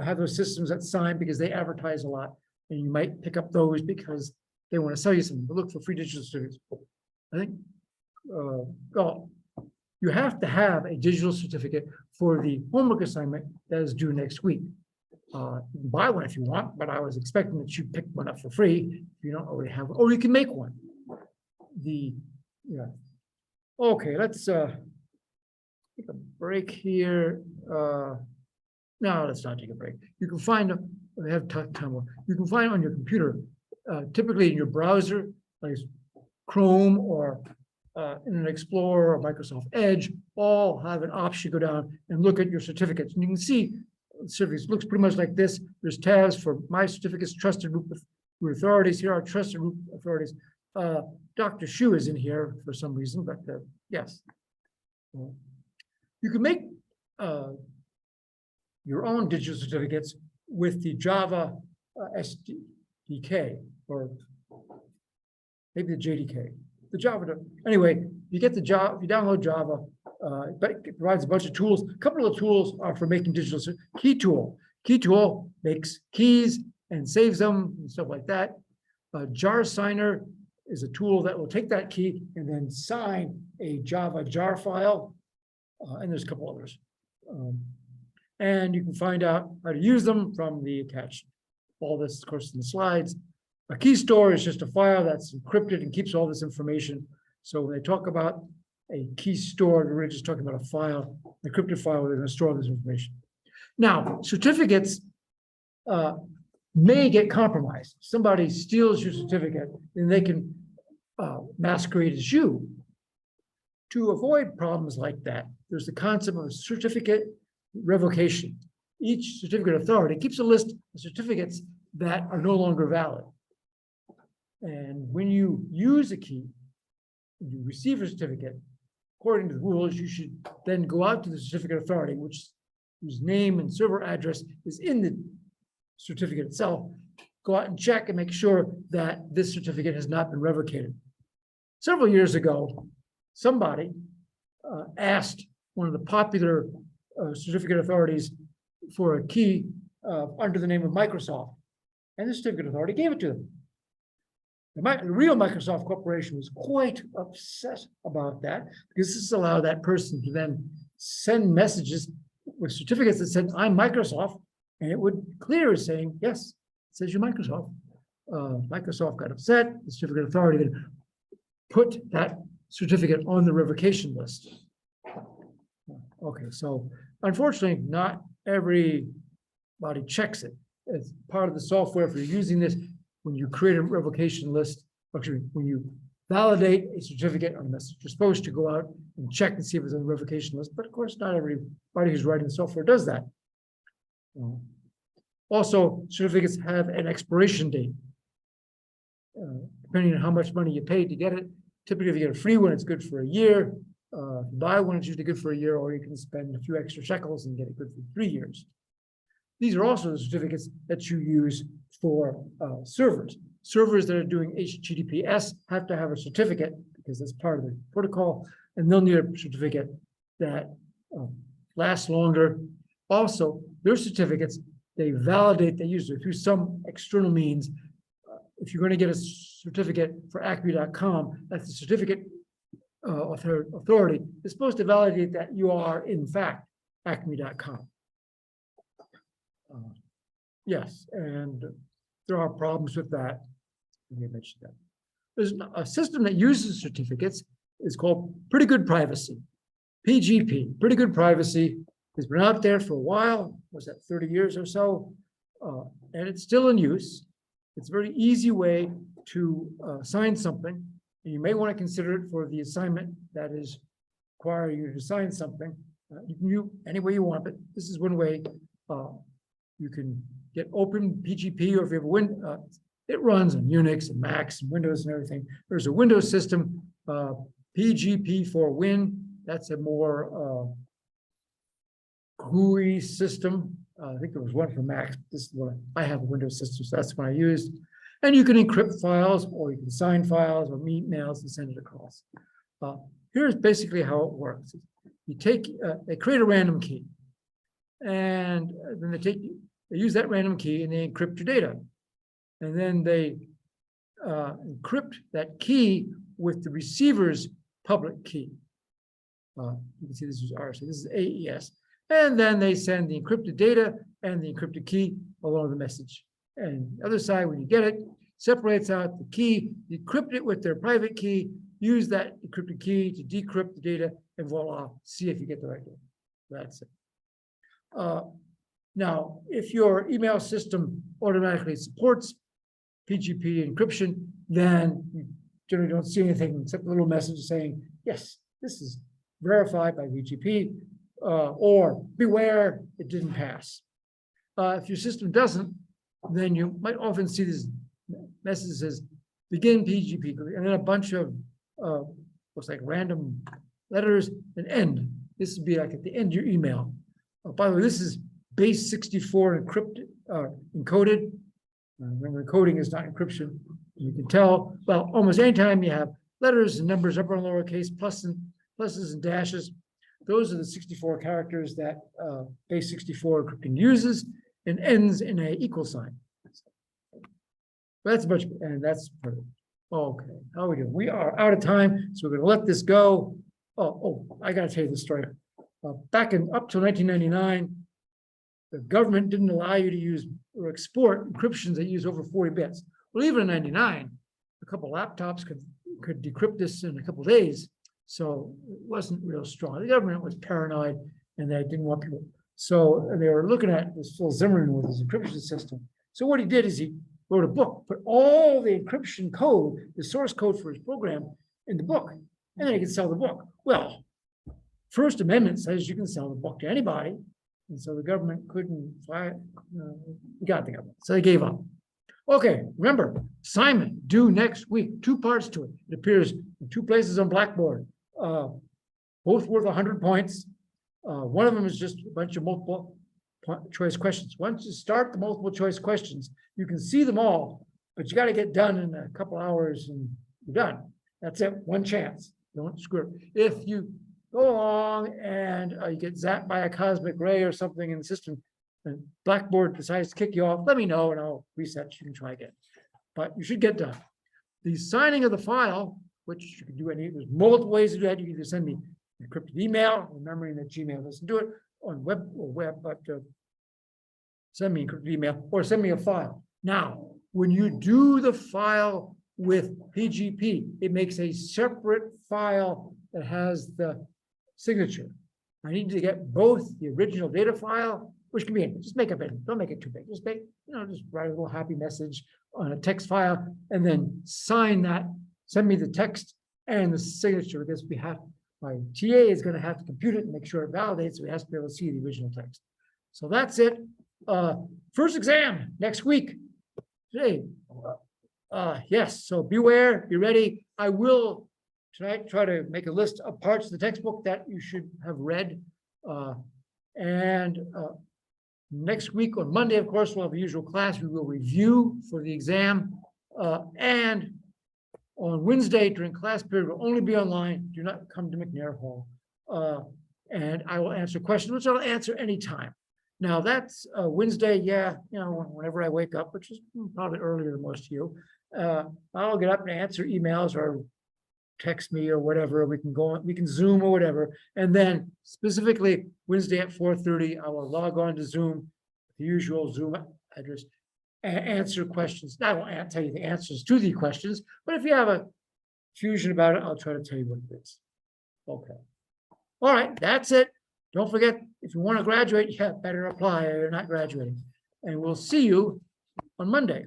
have those systems that sign because they advertise a lot. And you might pick up those because they want to sell you something, but look for free digital certificates. I think, well, you have to have a digital certificate for the homework assignment that is due next week. You can buy one if you want, but I was expecting that you pick one up for free if you don't already have one, or you can make one. Okay, let's take a break here. No, let's not take a break. You can find I have time. You can find on your computer, typically in your browser, like Chrome or Internet Explorer or Microsoft Edge, all have an option to go down and look at your certificates. And you can see certificates looks pretty much like this. There's tabs for my certificates, trusted group authorities. Here are trusted group authorities. Dr. Shu is in here for some reason, but yes. You can make your own digital certificates with the Java SDK, or maybe the JDK. The Java, anyway, you get the Java, if you download Java, but it provides a bunch of tools. A couple of tools are for making digital, Key Tool. Key tool makes keys and saves them and stuff like that. A jar signer is a tool that will take that key and then sign a Java jar file. And there's a couple others. And you can find out how to use them from the attached. All this, of course, in the slides. A key store is just a file that's encrypted and keeps all this information. So when they talk about a key store, we're just talking about a file, an encrypted file, where they're going to store this information. Now, certificates may get compromised. Somebody steals your certificate, and they can masquerade as you. To avoid problems like that, there's the concept of certificate revocation. Each certificate authority keeps a list of certificates that are no longer valid. And when you use a key, you receive a certificate, according to the rules, you should then go out to the certificate authority, whose name and server address is in the certificate itself, go out and check and make sure that this certificate has not been revocated. Several years ago, somebody asked one of the popular certificate authorities for a key under the name of Microsoft, and the certificate authority gave it to them. The real Microsoft Corporation was quite upset about that, because this allowed that person to then send messages with certificates that said, I'm Microsoft, and it would clear as saying, yes, it says you're Microsoft. Microsoft got upset, the certificate authority then put that certificate on the revocation list. Okay, so unfortunately, not everybody checks it. As part of the software, if you're using this, when you create a revocation list, actually, when you validate a certificate on a message, you're supposed to go out and check and see if it's on the revocation list. But of course, not everybody who's writing the software does that. Also, certificates have an expiration date. Depending on how much money you paid to get it. Typically, if you get a free one, it's good for a year. If you buy one, it's usually good for a year, or you can spend a few extra shekels and get it good for 3 years. These are also the certificates that you use for servers. Servers that are doing HTTPS have to have a certificate, because that's part of the protocol, and they'll need a certificate that lasts longer. Also, their certificates, they validate the user through some external means. If you're going to get a certificate for Acme.com, that's the certificate authority is supposed to validate that you are, in fact, Acme.com. Yes, and there are problems with that. Let me mention that. There's a system that uses certificates. It's called Pretty Good Privacy, PGP. Pretty Good Privacy has been out there for a while. Was that 30 years or so? And it's still in use. It's a very easy way to sign something. And you may want to consider it for the assignment that is requiring you to sign something. You can use any way you want, but this is one way. You can get open PGP, or if you have a it runs on Unix and Macs and Windows and everything. There's a Windows system, PGP for Win. That's a more GUI system. I think there was one for Macs. This is what I have a Windows system, so that's what I used. And you can encrypt files, or you can sign files or emails and send it across. Here's basically how it works. You take, they create a random key, and then they use that random key and they encrypt your data. And then they encrypt that key with the receiver's public key. You can see this is RC, this is AES. And then they send the encrypted data and the encrypted key along the message. And the other side, when you get it, separates out the key, decrypt it with their private key, use that encrypted key to decrypt the data, and voila, see if you get the right data. That's it. Now, if your email system automatically supports PGP encryption, then you generally don't see anything except a little message saying, yes, this is verified by PGP, or beware, it didn't pass. If your system doesn't, then you might often see this message that says begin PGP, and then a bunch of looks like random letters and end. This would be like at the end of your email. By the way, this is base 64 encrypted, encoded. Remember, encoding is not encryption. You can tell, well, almost anytime you have letters and numbers, upper and lowercase, pluses and dashes, those are the 64 characters that base 64 encrypting uses. and ends in a equal sign. That's much, and that's, okay, how we do? We are out of time, so we're gonna let this go. I gotta tell you the story. Back in, up till 1999, the government didn't allow you to use or export encryptions that use over 40 bits. Well, even in 99, a couple laptops could decrypt this in a couple days. So it wasn't real strong. The government was paranoid and they didn't want people. So they were looking at this Phil Zimmerman with his encryption system. So what he did is he wrote a book, put all the encryption code, the source code for his program in the book, and then he could sell the book. Well, First Amendment says you can sell the book to anybody. And so the government couldn't fly it. We got the government. So they gave up. Okay, remember, assignment due next week, 2 parts to it. It appears in 2 places on Blackboard. Both worth 100 points. One of them is just a bunch of multiple choice questions. Once you start the multiple choice questions, you can see them all, but you got to get done in a couple hours and you're done. That's it, one chance. Don't screw it. If you go along and you get zapped by a cosmic ray or something in the system, and Blackboard decides to kick you off, let me know and I'll reset. You can try again. But you should get done. The signing of the file, which you can do there's multiple ways to do that. You can either send me an encrypted email, remembering that Gmail doesn't do it on web, but send me an encrypted email or send me a file. Now, when you do the file with PGP, it makes a separate file that has the signature. I need to get both the original data file, which can be, just make a bit, don't make it too big, just make, just write a little happy message on a text file and then sign that, send me the text and the signature, because my TA is going to have to compute it and make sure it validates, so he has to be able to see the original text. So that's it. First exam next week. Today. Yes, so beware, be ready. I will tonight try to make a list of parts of the textbook that you should have read. Next week on Monday, of course, we'll have the usual class. We will review for the exam. And on Wednesday during class period, we'll only be online. Do not come to McNair Hall. And I will answer questions, which I'll answer anytime. Now that's Wednesday, whenever I wake up, which is probably earlier than most of you. I'll get up and answer emails or text me or whatever. We can go on, we can Zoom or whatever. And then specifically Wednesday at 4:30, I will log on to Zoom, the usual Zoom address, and answer questions. Now, I won't tell you the answers to the questions, but if you have a fusion about it, I'll try to tell you what it is. Okay. All right, that's it. Don't forget, if you want to graduate, you better apply or you're not graduating. And we'll see you on Monday.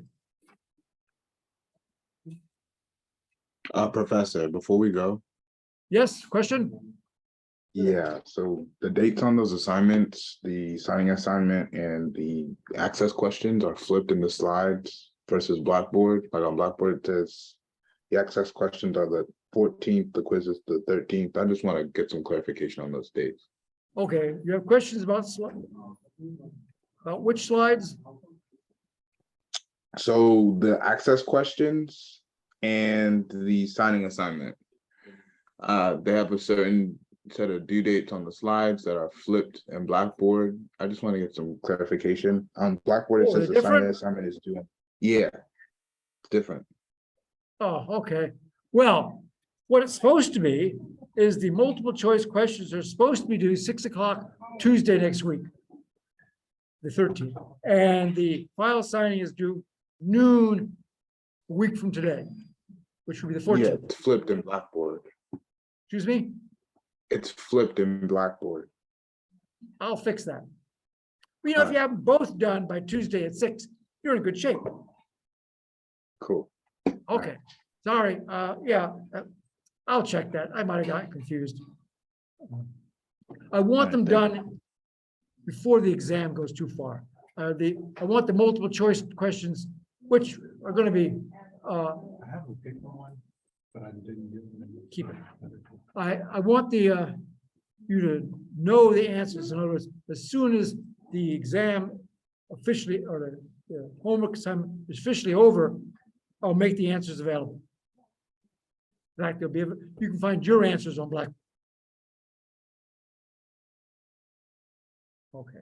Professor, before we go, Yes, question? yeah, so the dates on those assignments, the signing assignment and the access questions are flipped in the slides versus Blackboard. Like on Blackboard, it says the access questions are the 14th, the quiz is the 13th. I just want to get some clarification on those dates. Okay, you have questions about which slides? So the access questions and the signing assignment, they have a certain set of due dates on the slides that are flipped in Blackboard. I just want to get some clarification. On Blackboard, it Oh, says they're the signing different? assignment is due. Yeah, it's different. Oh, okay. Well, what it's supposed to be is the multiple choice questions are supposed to be due 6 o'clock Tuesday next week, the 13th. And the file signing is due noon a week from today, which will be the Yeah, 14th. it's flipped in Blackboard. Excuse me? It's flipped in Blackboard. I'll fix that. If you have them both done by Tuesday at 6, you're in good shape. Cool. Okay, sorry, I'll check that. I might have gotten confused. I want them done before the exam goes too far. I want the multiple choice questions, which are gonna be, I have a paper one, but I didn't get them. keep it. I want you to know the answers. In other words, as soon as the exam officially, or the homework assignment is officially over, I'll make the answers available. In fact, you can find your answers on Blackboard. Okay.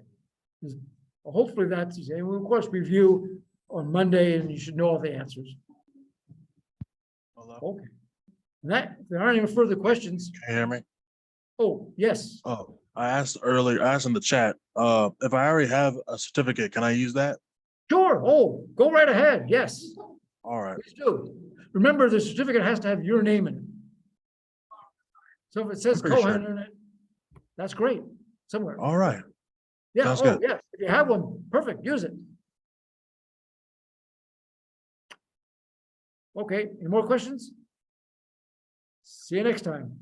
hopefully that's easy. And we'll, of course, review on Monday and you should know all the answers. Hello? Okay. And that, if there aren't any further questions, Can you hear me? oh, yes, Oh, I asked earlier, I asked in the chat, if I already have a certificate, can I use that? sure. Oh, go right ahead. Yes, All right, please do. Remember, the certificate has to have your name in it. So if it says I'm pretty Cohen sure. in it, that's great, somewhere. all right. Yeah, sounds oh, good. yes, if you have one, perfect, use it. Okay, any more questions? See you next time.